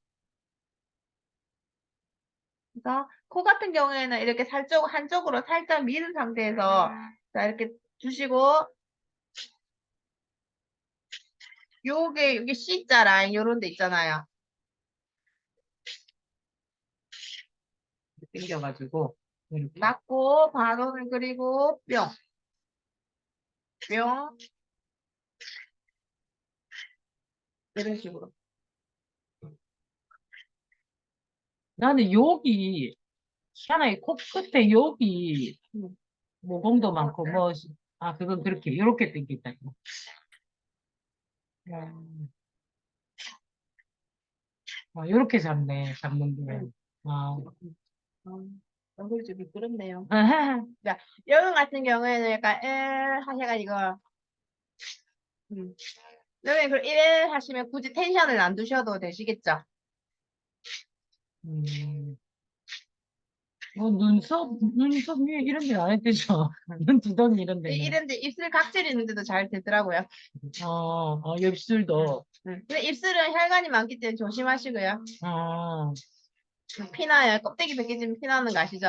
그래서 코 같은 경우에는 이렇게 한쪽으로 살짝 미는 상태에서 자 이렇게 주시고 여기 C자 라인 요런 데 있잖아요. 당겨가지고, 이렇게. 맞고 반원을 그리고 뿅 뿅 이런 식으로. 나는 여기, 희한하게 코끝에 여기, 모공도 많고, 그건 그렇게, 요렇게 당겼다. 요렇게 잡는 게. 얼굴이 좀 미끄럽네요. 자, 여기 같은 경우에는 약간 하셔가지고 여기 그 1 하시면 굳이 텐션을 안 두셔도 되시겠죠? 뭐 눈썹 위에 이런 데 안 했대죠. 눈두덩이 이런 데는. 이런데 입술 각질 있는데도 잘 되더라고요. 입술도. 근데 입술은 혈관이 많기 때문에 조심하시고요. 어, 피나요. 껍데기 벗기지면 피나는 거 아시죠?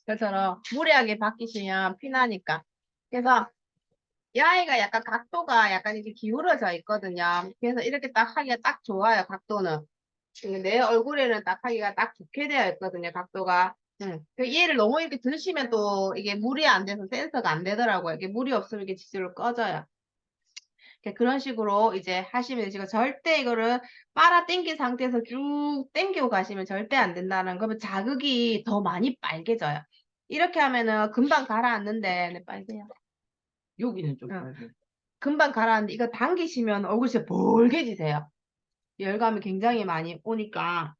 그처럼 무리하게 벗기시면 피나니까. 그래서 이 아이가 약간 각도가 약간 이렇게 기울어져 있거든요. 그래서 이렇게 딱 하기가 딱 좋아요, 각도는. 근데 내 얼굴에는 딱 하기가 딱 좋게 되어 있거든요, 각도가. 얘를 너무 이렇게 드시면 또 이게 물이 안 돼서 센서가 안 되더라고요. 이게 물이 없으면 이게 지지로 꺼져요. 그런 식으로 이제 하시면 되시고, 절대 이거를 빨아 당긴 상태에서 쭉 당기고 가시면 절대 안 된다는 거면 자극이 더 많이 빨개져요. 이렇게 하면은 금방 가라앉는데, 네, 빨개요. 여기는 좀 응. 빨개. 금방 가라앉는데 이거 당기시면 얼굴이 진짜 볼개지세요. 열감이 굉장히 많이 오니까.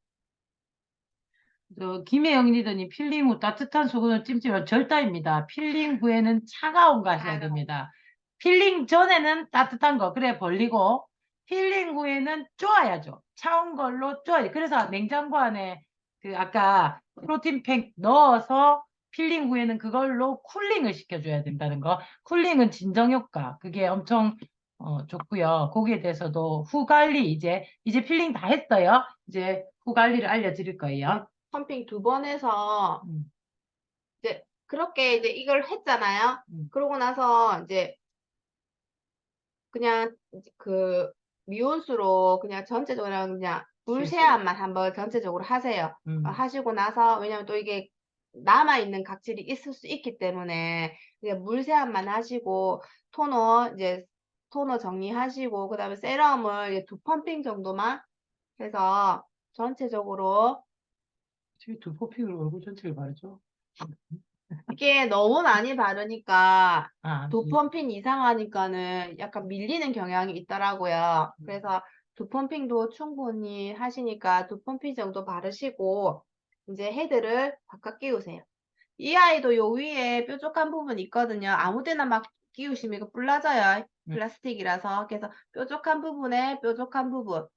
김혜영 리더님 필링 후 따뜻한 수건을 찜찜한 절다입니다. 필링 후에는 차가운 거 하셔야 됩니다. 필링 전에는 따뜻한 거 그래 벌리고 필링 후에는 쪼아야죠. 차운 걸로 쪼아야죠. 그래서 냉장고 안에 그 아까 프로틴팩 넣어서 필링 후에는 그걸로 쿨링을 시켜줘야 된다는 거. 쿨링은 진정 효과 그게 엄청 좋고요. 거기에 대해서도 후 관리 이제 필링 다 했어요. 이제 후 관리를 알려드릴 거예요. 펌핑 2번 해서 음, 이제 그렇게 이제 이걸 했잖아요. 음. 그러고 나서 이제 그냥 그 미온수로 그냥 전체적으로 그냥 물 세안만 한번 전체적으로 하세요. 하시고 나서 왜냐면 또 이게 남아있는 각질이 있을 수 있기 때문에 그냥 물 세안만 하시고 토너 정리하시고 그다음에 세럼을 2펌핑 정도만 해서 전체적으로 어떻게 두 퍼핑을 얼굴 전체를 바르죠? 이게 너무 많이 바르니까 아, 2펌핑 이상 하니까는 약간 밀리는 경향이 있더라고요. 그래서 2펌핑도 충분히 하시니까 2펌핑 정도 바르시고 이제 헤드를 바깥 끼우세요. 이 아이도 요 위에 뾰족한 부분 있거든요. 아무 데나 막 끼우시면 이거 불나져요. 플라스틱이라서. 그래서 뾰족한 부분에 뾰족한 부분을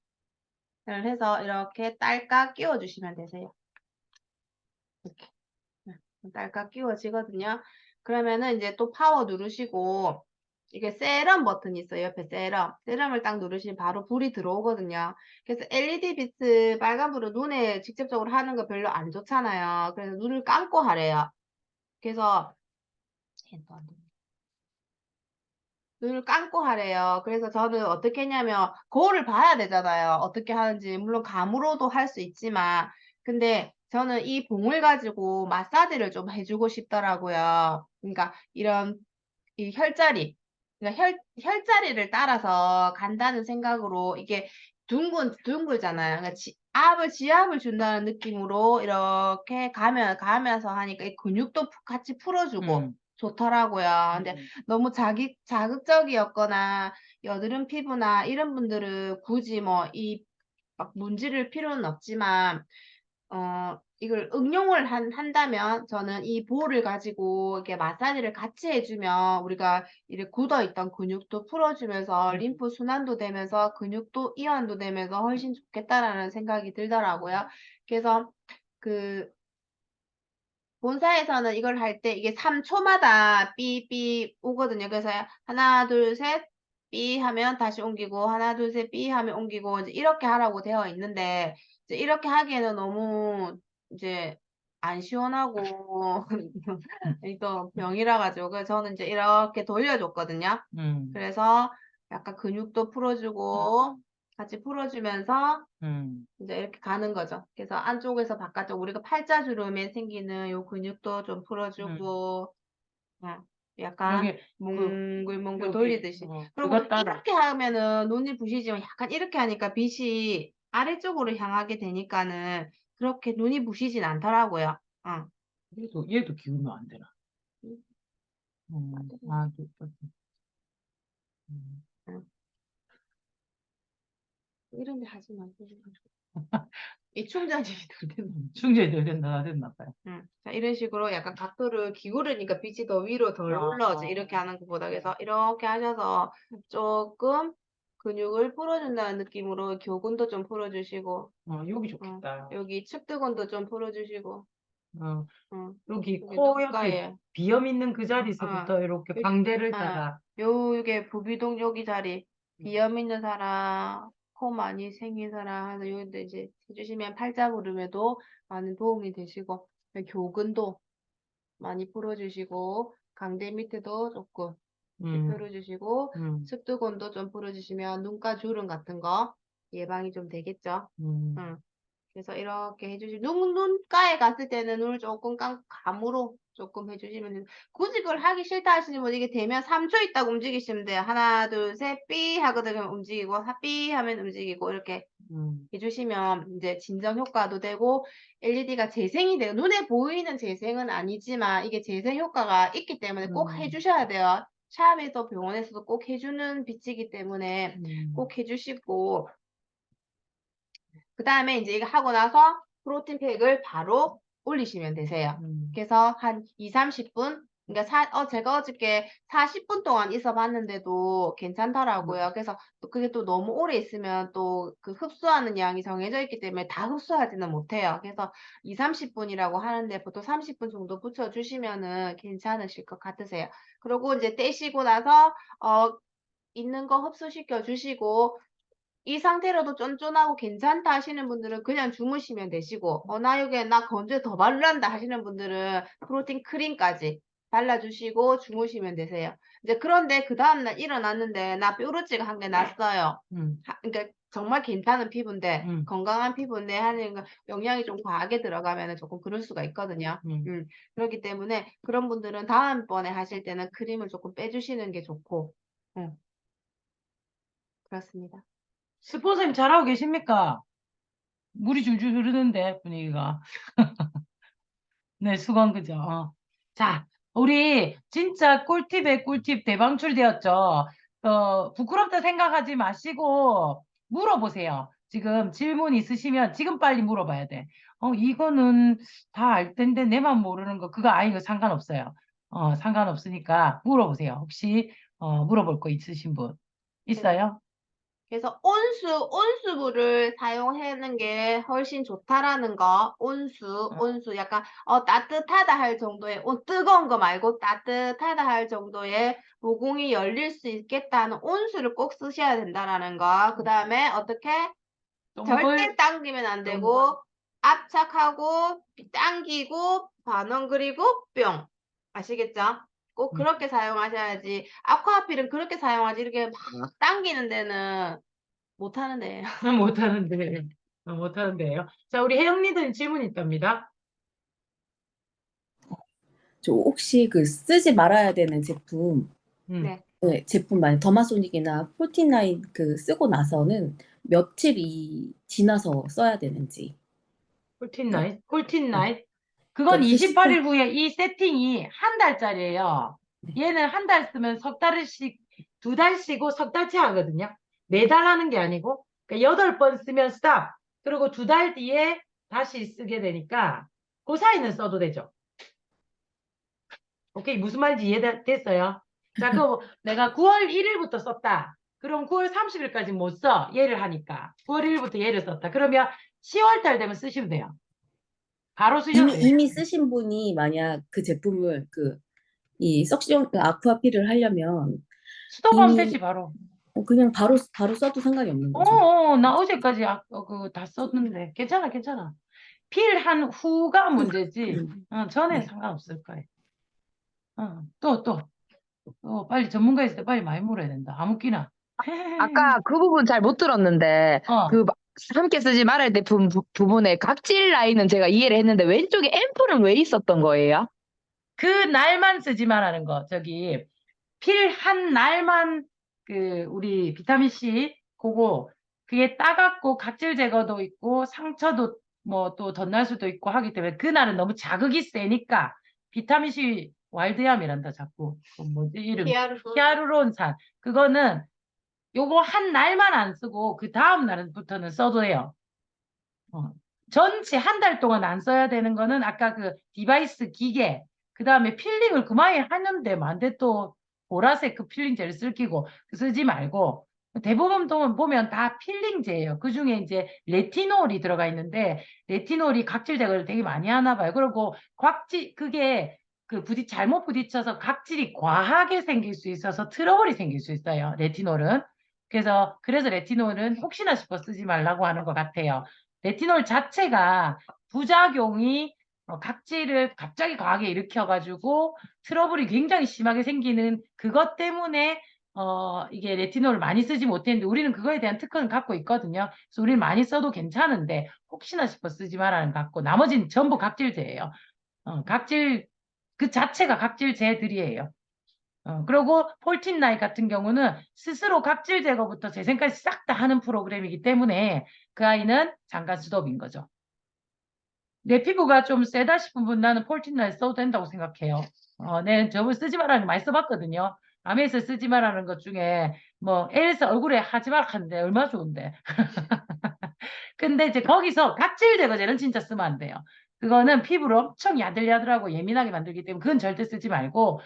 해서 이렇게 딸깍 끼워주시면 되세요. 이렇게. 딸깍 끼워지거든요. 그러면은 이제 또 파워 누르시고 이게 세럼 버튼이 있어요. 옆에 세럼. 세럼을 딱 누르시면 바로 불이 들어오거든요. 그래서 LED 비트 빨간불은 눈에 직접적으로 하는 거 별로 안 좋잖아요. 그래서 눈을 감고 하래요. 그래서 눈을 감고 하래요. 그래서 저는 어떻게 했냐면 거울을 봐야 되잖아요. 어떻게 하는지. 물론 감으로도 할 수 있지만 근데 저는 이 봉을 가지고 마사지를 좀 해주고 싶더라고요. 그러니까 이런 이 혈자리 그러니까 혈자리를 따라서 간다는 생각으로 이게 둥글잖아요. 그러니까 지압을 준다는 느낌으로 이렇게 가면서 하니까 이 근육도 같이 풀어주고 좋더라고요. 근데 너무 자극적이었거나 여드름 피부나 이런 분들은 굳이 뭐 막 문지를 필요는 없지만 이걸 응용을 한다면 저는 이 볼을 가지고 이렇게 마사지를 같이 해주면 우리가 이렇게 굳어있던 근육도 풀어주면서 림프 순환도 되면서 근육도 이완도 되면서 훨씬 좋겠다라는 생각이 들더라고요. 그래서 그 본사에서는 이걸 할 때 이게 3초마다 삐삐 오거든요. 그래서 하나, 둘, 셋, 삐 하면 다시 옮기고, 하나, 둘, 셋, 삐 하면 옮기고, 이제 이렇게 하라고 되어 있는데, 이제 이렇게 하기에는 너무 이제 안 시원하고, 또 병이라 가지고, 그래서 저는 이제 이렇게 돌려줬거든요. 그래서 약간 근육도 풀어주고, 같이 풀어주면서, 이제 이렇게 가는 거죠. 그래서 안쪽에서 바깥쪽 우리가 팔자주름에 생기는 요 근육도 좀 풀어주고 약간 여기 몽글몽글 여기, 돌리듯이. 그리고 그거 따라. 이렇게 하면은 눈이 부시지만 약간 이렇게 하니까 빛이 아래쪽으로 향하게 되니까는 그렇게 눈이 부시진 않더라고요. 얘도 기우면 안 되나? 아, 응. 이런 데 하지 말고. 이 충전이 덜 된다. 충전이 덜 된다, 다 됐나 봐요. 자, 이런 식으로 약간 각도를 기울으니까 빛이 더 위로 덜 올라오죠. 이렇게 하는 것보다. 그래서 이렇게 하셔서 조금 근육을 풀어준다는 느낌으로 교근도 좀 풀어주시고, 여기 좋겠다. 여기 측두근도 좀 풀어주시고, 어, 응, 여기 여기 코 옆에 눈가에, 비염 있는 그 자리에서부터 이렇게 요- 광대를 아, 따라. 요게 부비동 여기 자리, 비염 있는 사람, 코 많이 생긴 사람, 하는 요데 이제 해주시면 팔자구름에도 많은 도움이 되시고, 교근도 많이 풀어주시고, 강대 밑에도 조금 음, 풀어주시고, 음, 측두근도 좀 풀어주시면 눈가 주름 같은 거 예방이 좀 되겠죠. 음, 응. 그래서 이렇게 해주시면 눈가에 갔을 때는 눈을 조금 감으로 조금 해주시면 돼요. 굳이 그걸 하기 싫다 하시는 분 이게 되면 3초 있다가 움직이시면 돼요. 하나 둘셋 삐 하거든요. 움직이고 삐 하면 움직이고 이렇게 음, 해주시면 이제 진정 효과도 되고 LED가 재생이 돼요. 눈에 보이는 재생은 아니지만 이게 재생 효과가 있기 때문에 꼭 해주셔야 돼요. 샵에서 병원에서도 꼭 해주는 빛이기 때문에 꼭 해주시고 그 다음에 이제 이거 하고 나서 프로틴 팩을 바로 올리시면 되세요. 그래서 한 2, 30분, 그러니까 제가 어저께 40분 동안 있어 봤는데도 괜찮더라고요. 그래서 또 그게 또 너무 오래 있으면 또 그 흡수하는 양이 정해져 있기 때문에 다 흡수하지는 못해요. 그래서 2, 30분이라고 하는데 보통 30분 정도 붙여주시면은 괜찮으실 것 같으세요. 그리고 이제 떼시고 나서, 있는 거 흡수시켜 주시고, 이 상태로도 쫀쫀하고 괜찮다 하시는 분들은 그냥 주무시면 되시고, 나 여기에 나 건조해 더 바르란다 하시는 분들은 프로틴 크림까지 발라주시고 주무시면 되세요. 이제 그런데 그 다음날 일어났는데 나 뾰루지가 한 개 났어요. 그러니까 정말 괜찮은 피부인데, 건강한 피부인데 하는 거 영양이 좀 과하게 들어가면 조금 그럴 수가 있거든요. 그렇기 때문에 그런 분들은 다음번에 하실 때는 크림을 조금 빼주시는 게 좋고, 그렇습니다. 스폰서님 잘하고 계십니까? 물이 줄줄 흐르는데, 분위기가. 네, 수건 그죠? 자, 우리 진짜 꿀팁에 꿀팁 대방출 되었죠? 부끄럽다 생각하지 마시고 물어보세요. 지금 질문 있으시면 지금 빨리 물어봐야 돼. 이거는 다 알 텐데 내만 모르는 거 그거 아니고 상관없어요. 상관없으니까 물어보세요. 혹시 물어볼 거 있으신 분 있어요? 그래서 온수물을 사용하는 게 훨씬 좋다라는 거. 온수. 약간, 따뜻하다 할 정도의, 뜨거운 거 말고 따뜻하다 할 정도의 모공이 열릴 수 있겠다는 온수를 꼭 쓰셔야 된다라는 거. 그 다음에 어떻게? 절대 당기면 안 되고, 압착하고, 당기고, 반원 그리고 뿅. 아시겠죠? 꼭 그렇게 사용하셔야지. 아쿠아필은 그렇게 사용하지. 이렇게 막 당기는 데는 못하는데. 못하는데. 못하는데요. 자, 우리 혜영님들 질문 있답니다. 저 혹시 그 쓰지 말아야 되는 제품, 네. 네, 제품 많이 더마소닉이나 포틴나인 그 쓰고 나서는 며칠이 지나서 써야 되는지. 꿀틴나잇? 꿀틴나잇? 그 그건 혹시 28일 후에 이 세팅이 한 달짜리예요. 얘는 한 달 쓰면 석 달씩, 두 달 쉬고 석 달치 하거든요. 매달 하는 게 아니고, 그러니까 8번 쓰면 스탑. 그리고 두 달 뒤에 다시 쓰게 되니까, 그 사이는 써도 되죠. 오케이, 무슨 말인지 이해됐어요? 자, 그 내가 9월 1일부터 썼다. 그럼 9월 30일까지 못 써. 얘를 하니까. 9월 1일부터 얘를 썼다. 그러면 10월 달 되면 쓰시면 돼요. 바로 쓰셔도 돼요. 이미 쓰신 분이 만약 그 제품을 이 석션 그 아쿠아필을 하려면 스톱하면 이미 되지, 바로. 그냥 바로 써도 상관이 없는 거죠. 나 어제까지 다 썼는데. 괜찮아, 괜찮아. 필한 후가 문제지. 전엔 네. 상관없을 거예요. 빨리 전문가 있을 때 빨리 많이 물어야 된다. 아무 끼나. 아까 그 부분 잘 못 들었는데 어, 그 함께 쓰지 말아야 될 부분에 각질 라인은 제가 이해를 했는데 왼쪽에 앰플은 왜 있었던 거예요? 그 날만 쓰지 말라는 거. 저기, 필 한 날만 우리 비타민 C 그거 그게 따갑고 각질 제거도 있고 상처도 뭐 또 덧날 수도 있고 하기 때문에 그날은 너무 자극이 세니까 비타민 C 와일드얌이란다 자꾸 뭐지 이름 히아루론산 그거는 요거 한 날만 안 쓰고 그 다음 날부터는 써도 돼요. 전체 한 달 동안 안 써야 되는 거는 아까 그 디바이스 기계 그 다음에 필링을 그만이 하는데 만데 또 보라색 그 필링 젤 쓸 끼고 쓰지 말고 대부분 보면 다 필링제예요. 그중에 이제 레티놀이 들어가 있는데 레티놀이 각질 제거를 되게 많이 하나 봐요. 그리고 그게 잘못 부딪혀서 각질이 과하게 생길 수 있어서 트러블이 생길 수 있어요. 레티놀은. 그래서 레티놀은 혹시나 싶어 쓰지 말라고 하는 것 같아요. 레티놀 자체가 부작용이 각질을 갑자기 과하게 일으켜가지고 트러블이 굉장히 심하게 생기는 그것 때문에 이게 레티놀을 많이 쓰지 못했는데 우리는 그거에 대한 특허는 갖고 있거든요. 그래서 우리는 많이 써도 괜찮은데 혹시나 싶어 쓰지 말라는 거 같고 나머지는 전부 각질제예요. 각질 그 자체가 각질제들이에요. 그리고 폴틴나이 같은 경우는 스스로 각질 제거부터 재생까지 싹 다 하는 프로그램이기 때문에 그 아이는 잠깐 스톱인 거죠. 내 피부가 좀 세다 싶은 분 나는 폴틴나이 써도 된다고 생각해요. 내 저걸 쓰지 말라는 거 많이 써봤거든요. 아메스 쓰지 말라는 것 중에 뭐 엘사 얼굴에 하지 말라 하는데 얼마나 좋은데. 근데 이제 거기서 각질 제거제는 진짜 쓰면 안 돼요. 그거는 피부를 엄청 야들야들하고 예민하게 만들기 때문에 그건 절대 쓰지 말고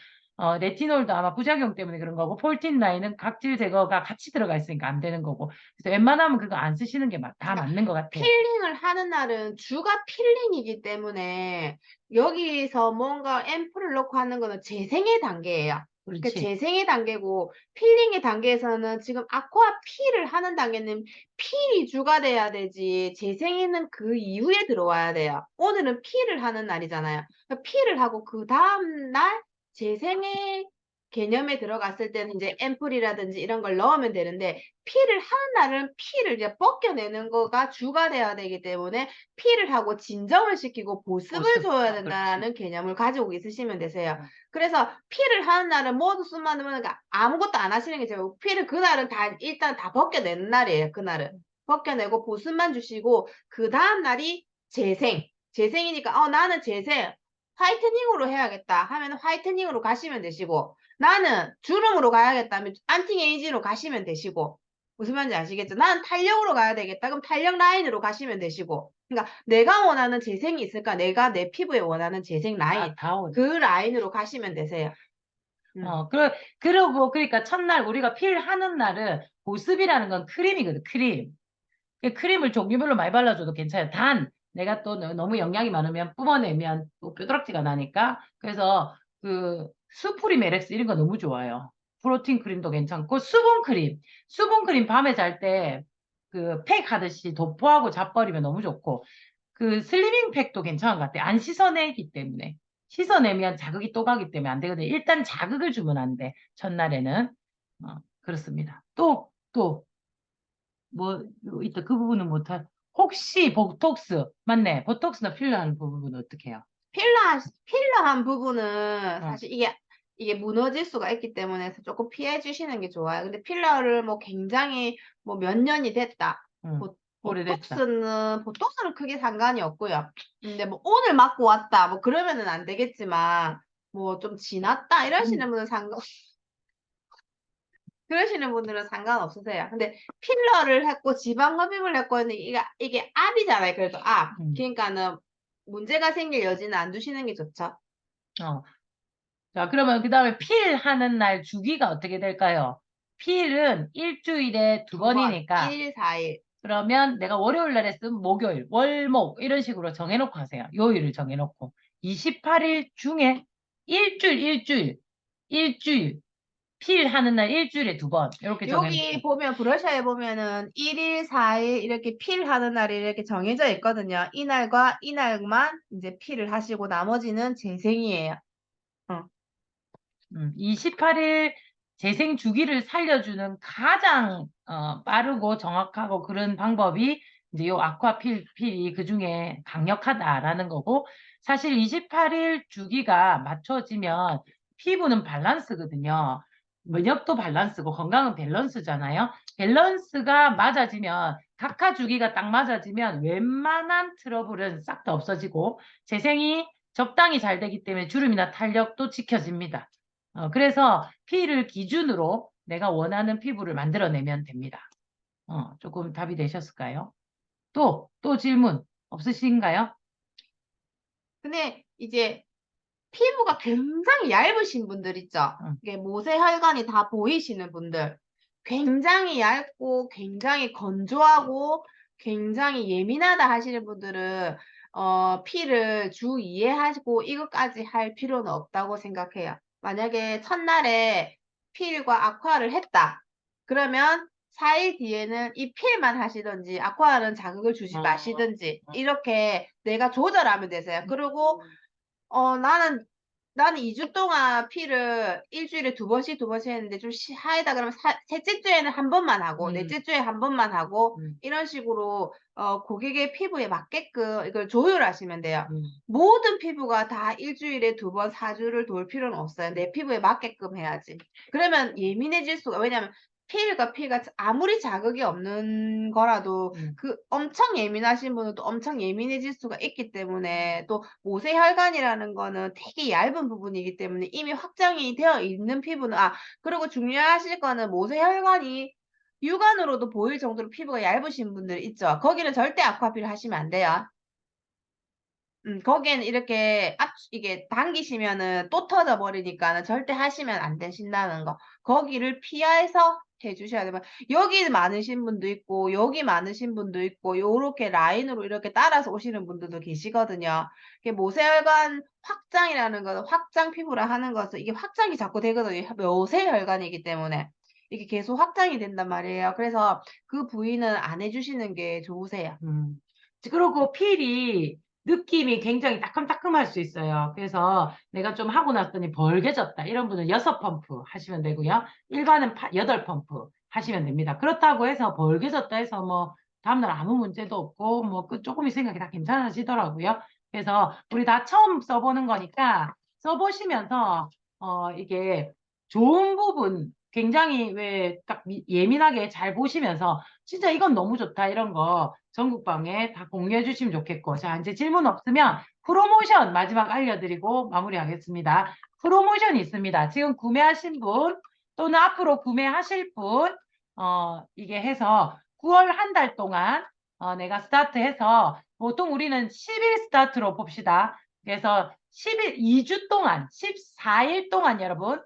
레티놀도 아마 부작용 때문에 그런 거고 폴틴나인은 각질 제거가 같이 들어가 있으니까 안 되는 거고 그래서 웬만하면 그거 안 쓰시는 게 다 맞는 것 같아요. 필링을 하는 날은 주가 필링이기 때문에 여기서 뭔가 앰플을 넣고 하는 거는 재생의 단계예요. 그러니까 그렇지. 재생의 단계고 필링의 단계에서는 지금 아쿠아 필을 하는 단계는 필이 주가 돼야 되지 재생에는 그 이후에 들어와야 돼요. 오늘은 필을 하는 날이잖아요. 그러니까 필을 하고 그 다음 날 재생의 개념에 들어갔을 때는 이제 앰플이라든지 이런 걸 넣으면 되는데 필을 하는 날은 필을 이제 벗겨내는 거가 주가 돼야 되기 때문에 필을 하고 진정을 시키고 보습을 보습. 줘야 그렇지. 된다는 개념을 가지고 있으시면 되세요. 그래서 필을 하는 날은 모두 쓰면 아무것도 안 하시는 게 제일 필을 그날은 일단 다 벗겨내는 날이에요. 그날은 벗겨내고 보습만 주시고 그 다음 날이 재생이니까 나는 재생 화이트닝으로 해야겠다 하면 화이트닝으로 가시면 되시고 나는 주름으로 가야겠다 하면 안티에이징으로 가시면 되시고 무슨 말인지 아시겠죠? 나는 탄력으로 가야 되겠다. 그럼 탄력 라인으로 가시면 되시고. 그러니까 내가 원하는 재생이 있을까? 내가 내 피부에 원하는 재생 라인. 다 오죠. 그 라인으로 가시면 되세요. 그러니까 첫날 우리가 필하는 날은 보습이라는 건 크림이거든, 크림. 그 크림을 종류별로 많이 발라줘도 괜찮아요. 내가 또 너무 영양이 많으면 뿜어내면 또 뾰드락지가 나니까. 그래서 수프리메렉스 이런 거 너무 좋아요. 프로틴 크림도 괜찮고, 수분 크림 밤에 잘 때 팩 하듯이 도포하고 자버리면 너무 좋고, 슬리밍 팩도 괜찮은 것 같아요. 안 씻어내기 때문에. 씻어내면 자극이 또 가기 때문에 안 되거든요. 일단 자극을 주면 안 돼. 첫날에는. 그렇습니다. 있다. 그 부분은 못할. 혹시 보톡스, 맞네. 보톡스나 필러하는 부분은 어떻게 해요? 필러한 부분은 어. 사실 이게 무너질 수가 있기 때문에 조금 피해 주시는 게 좋아요. 근데 필러를 뭐 굉장히 뭐 몇 년이 됐다. 오래됐다. 보톡스는 크게 상관이 없고요. 근데 뭐 오늘 맞고 왔다. 뭐 그러면은 안 되겠지만 뭐 좀 지났다 이러시는 분은 그러시는 분들은 상관없으세요. 근데 필러를 했고 지방 흡입을 했고 했는데 이게 압이잖아요. 그래도 압. 그러니까는 문제가 생길 여지는 안 두시는 게 좋죠. 자, 그러면 그 다음에 필하는 날 주기가 어떻게 될까요? 필은 일주일에 두 번이니까 1일 4일. 그러면 내가 월요일 날 했으면 목요일, 월목 이런 식으로 정해놓고 하세요. 요일을 정해놓고 28일 중에 일주일 필하는 날 일주일에 두 번 이렇게 정해놓고 여기 보면 브러셔에 보면은 1일 4일 이렇게 필 하는 날이 이렇게 정해져 있거든요. 이날과 이날만 이제 필을 하시고 나머지는 재생이에요. 28일 재생 주기를 살려주는 가장 빠르고 정확하고 그런 방법이 이제 요 아쿠아필이 그 중에 강력하다라는 거고 사실 28일 주기가 맞춰지면 피부는 밸런스거든요. 면역도 밸런스고 건강은 밸런스잖아요. 밸런스가 맞아지면 각하 주기가 딱 맞아지면 웬만한 트러블은 싹 다 없어지고 재생이 적당히 잘 되기 때문에 주름이나 탄력도 지켜집니다. 그래서 피를 기준으로 내가 원하는 피부를 만들어내면 됩니다. 조금 답이 되셨을까요? 또 질문 없으신가요? 근데 이제 피부가 굉장히 얇으신 분들 있죠. 이게 모세혈관이 다 보이시는 분들. 굉장히 얇고 굉장히 건조하고 굉장히 예민하다 하시는 분들은 피를 주 2회 하시고 이것까지 할 필요는 없다고 생각해요. 만약에 첫날에 필과 아쿠아를 했다. 그러면 4일 뒤에는 이 필만 하시든지 아쿠아는 자극을 주지 마시든지 이렇게 내가 조절하면 되세요. 그리고 나는 2주 동안 피를 일주일에 2번씩 했는데 좀 하이다 그러면 셋째 주에는 한 번만 하고 넷째 주에 한 번만 하고 이런 식으로 고객의 피부에 맞게끔 이걸 조율하시면 돼요. 모든 피부가 다 일주일에 2번, 4주를 돌 필요는 없어요. 내 피부에 맞게끔 해야지. 그러면 예민해질 수가, 왜냐면 피가 아무리 자극이 없는 거라도 그 엄청 예민하신 분은 또 엄청 예민해질 수가 있기 때문에 또 모세혈관이라는 거는 되게 얇은 부분이기 때문에 이미 확장이 되어 있는 피부는 그리고 중요하실 거는 모세혈관이 육안으로도 보일 정도로 피부가 얇으신 분들 있죠. 거기는 절대 아쿠아필 하시면 안 돼요. 거기에는 이렇게 이게 당기시면은 또 터져 버리니까는 절대 하시면 안 되신다는 거. 거기를 피해서 해주셔야 돼요. 여기 많으신 분도 있고, 여기 많으신 분도 있고, 요렇게 라인으로 이렇게 따라서 오시는 분들도 계시거든요. 이게 모세혈관 확장이라는 거는 확장 피부라 하는 것은 이게 확장이 자꾸 되거든요. 모세혈관이기 때문에. 이게 계속 확장이 된단 말이에요. 그래서 그 부위는 안 해주시는 게 좋으세요. 그리고 필이 느낌이 굉장히 따끔따끔할 수 있어요. 그래서 내가 좀 하고 났더니 벌게졌다. 이런 분은 6펌프 하시면 되고요. 일반은 8펌프 하시면 됩니다. 그렇다고 해서 벌게졌다 해서 뭐 다음날 아무 문제도 없고 뭐 조금 있으니까 다 괜찮아지더라고요. 그래서 우리 다 처음 써보는 거니까 써보시면서 이게 좋은 부분 굉장히 왜 딱 예민하게 잘 보시면서 진짜 이건 너무 좋다 이런 거 전국방에 다 공유해 주시면 좋겠고. 자, 이제 질문 없으면 프로모션 마지막 알려드리고 마무리하겠습니다. 프로모션이 있습니다. 지금 구매하신 분 또는 앞으로 구매하실 분, 이게 해서 9월 한 달 동안 내가 스타트해서 보통 우리는 10일 스타트로 봅시다. 그래서 10일, 2주 동안, 14일 동안 여러분,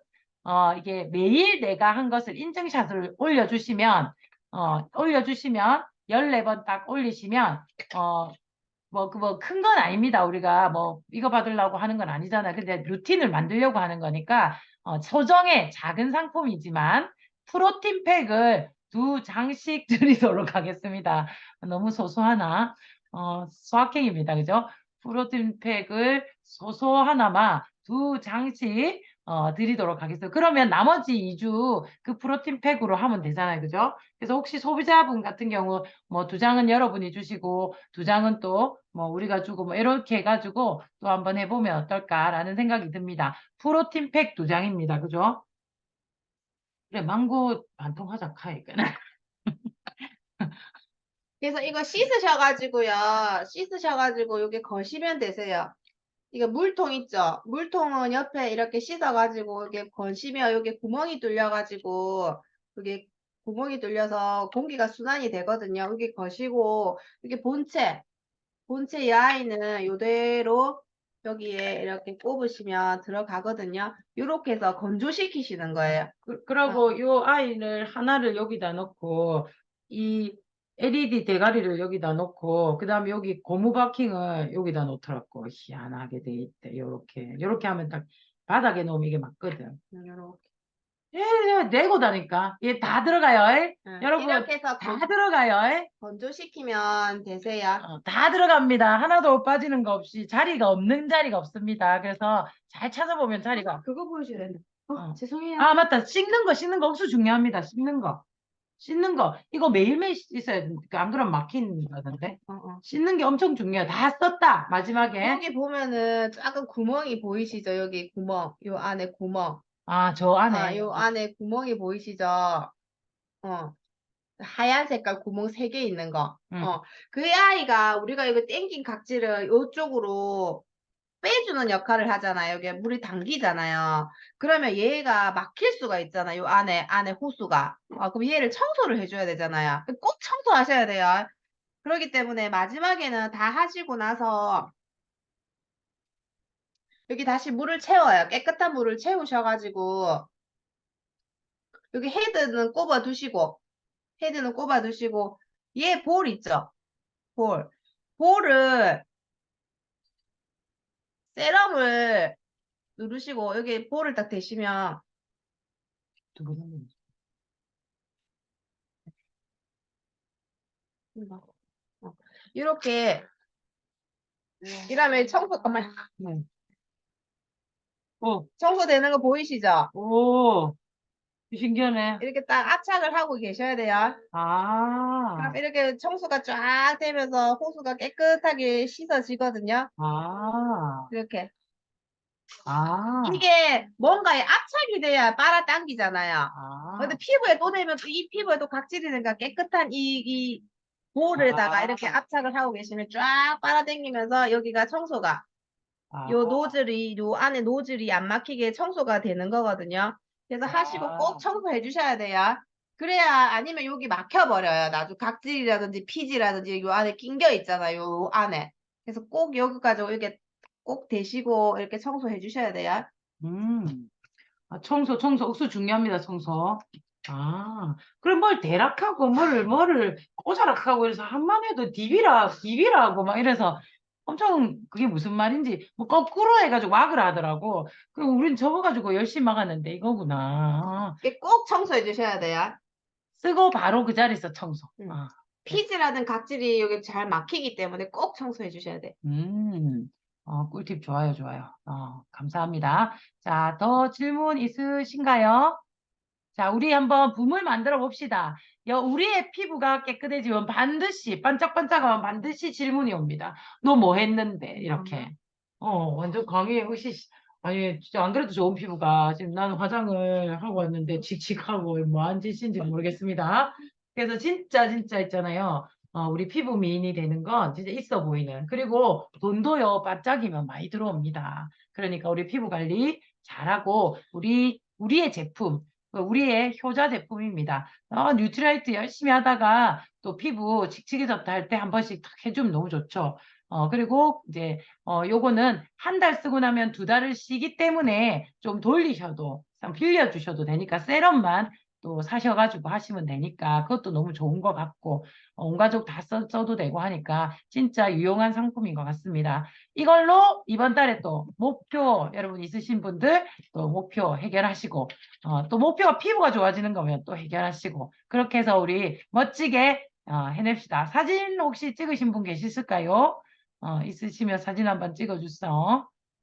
이게 매일 내가 한 것을 인증샷을 올려주시면 14번 딱 올리시면, 뭐 큰 건 아닙니다. 우리가 뭐 이거 받으려고 하는 건 아니잖아요. 근데 루틴을 만들려고 하는 거니까, 소정의 작은 상품이지만, 프로틴팩을 2장씩 드리도록 하겠습니다. 너무 소소하나? 수학행입니다. 그죠? 프로틴팩을 소소하나마 2장씩 드리도록 하겠습니다. 그러면 나머지 2주 그 프로틴팩으로 하면 되잖아요. 그죠? 그래서 혹시 소비자분 같은 경우 뭐 2장은 여러분이 주시고 2장은 또 뭐 우리가 주고 뭐 이렇게 해가지고 또 한번 해보면 어떨까라는 생각이 듭니다. 프로틴팩 2장입니다. 그죠? 그래, 망고 반통 하자 카이가. 그래서 이거 씻으셔가지고 여기 거시면 되세요. 이거 물통 있죠? 물통은 옆에 이렇게 씻어가지고 이렇게 거시면 여기 구멍이 뚫려가지고 여기 구멍이 뚫려서 공기가 순환이 되거든요. 여기 거시고 여기 본체 이 아이는 요대로 여기에 이렇게 꼽으시면 들어가거든요. 요렇게 해서 건조시키시는 거예요. 그러고 요 아이를 하나를 여기다 놓고 이 LED 대가리를 여기다 놓고 그 다음에 여기 고무 바킹을 여기다 놓더라고. 희한하게 돼 있대. 요렇게 하면 딱 바닥에 놓으면 이게 맞거든. 요렇게. 내고 다니까. 얘 다 들어가요. 여러분 이렇게 해서 다 들어가요. 건조시키면 되세요. 다 들어갑니다. 하나도 빠지는 거 없이 자리가 없는 자리가 없습니다. 그래서 잘 찾아보면 자리가. 그거 보여줘야 된다. 죄송해요. 아, 맞다. 씻는 거 억수 중요합니다. 씻는 거. 이거 매일매일 씻어야 되니까 안 그러면 막힌다던데. 씻는 게 엄청 중요해. 다 썼다. 마지막에. 여기 보면은 작은 구멍이 보이시죠? 여기 구멍. 요 안에 구멍. 아, 저 안에. 요 안에 구멍이 보이시죠? 하얀 색깔 구멍 3개 있는 거. 그 아이가 우리가 이거 땡긴 각질을 요쪽으로 빼주는 역할을 하잖아요. 여기 물이 당기잖아요. 그러면 얘가 막힐 수가 있잖아요. 요 안에 호수가. 그럼 얘를 청소를 해줘야 되잖아요. 꼭 청소하셔야 돼요. 그렇기 때문에 마지막에는 다 하시고 나서 여기 다시 물을 채워요. 깨끗한 물을 채우셔가지고 여기 헤드는 꼽아 두시고, 얘 볼 있죠? 볼을, 세럼을 누르시고, 여기 볼을 딱 대시면, 이렇게, 이러면 잠깐만. 네. 오, 청소되는 거 보이시죠? 오, 신기하네. 이렇게 딱 압착을 하고 계셔야 돼요. 아, 그럼 이렇게 청소가 쫙 되면서 호수가 깨끗하게 씻어지거든요. 이렇게. 이게 뭔가에 압착이 돼야 빨아당기잖아요. 근데 피부에 또 되면 이 피부에도 각질이 되니까 깨끗한 이 볼에다가 이렇게 압착을 하고 계시면 쫙 빨아당기면서 여기가 청소가 요 노즐이 요 안에 노즐이 안 막히게 청소가 되는 거거든요. 그래서 하시고 꼭 청소해 주셔야 돼요. 그래야 아니면 여기 막혀버려요. 나중에 각질이라든지 피지라든지 요 안에 낑겨 있잖아요. 요 안에. 그래서 꼭 여기까지 이렇게 꼭 대시고 이렇게 청소해 주셔야 돼요. 청소, 옥수 중요합니다, 청소. 그럼 뭘 대락하고, 뭐를 꼬자락하고 이래서 한만 해도 디비라고 막 이래서 엄청 그게 무슨 말인지 뭐 거꾸로 해가지고 막을 하더라고. 그럼 우린 접어가지고 열심히 막았는데 이거구나. 이렇게 꼭 청소해 주셔야 돼요. 쓰고 바로 그 자리에서 청소. 피지라든 각질이 여기 잘 막히기 때문에 꼭 청소해 주셔야 돼. 꿀팁 좋아요. 감사합니다. 자, 더 질문 있으신가요? 자, 우리 한번 붐을 만들어 봅시다. 우리의 피부가 깨끗해지면 반드시, 반짝반짝하면 반드시 질문이 옵니다. 너 뭐 했는데? 이렇게. 완전 강의 으시시. 아니, 진짜 안 그래도 좋은 피부가 지금 나는 화장을 하고 왔는데 칙칙하고 뭐한 짓인지 모르겠습니다. 그래서 진짜 있잖아요. 우리 피부 미인이 되는 건 진짜 있어 보이는. 그리고 돈도요, 반짝이면 많이 들어옵니다. 그러니까 우리 피부 관리 잘하고, 우리의 제품, 우리의 효자 제품입니다. 뉴트라이트 열심히 하다가 또 피부 칙칙해졌다 할 때 한 번씩 탁 해주면 너무 좋죠. 그리고 이제, 요거는 한 달 쓰고 나면 2달을 쉬기 때문에 좀 돌리셔도, 빌려주셔도 되니까 세럼만 또 사셔가지고 하시면 되니까 그것도 너무 좋은 것 같고, 온 가족 다 써도 되고 하니까 진짜 유용한 상품인 것 같습니다. 이걸로 이번 달에 또 목표 여러분 있으신 분들 또 목표 해결하시고, 또 목표가 피부가 좋아지는 거면 또 해결하시고, 그렇게 해서 우리 멋지게 해냅시다. 사진 혹시 찍으신 분 계실까요? 있으시면 사진 한번 찍어주세요.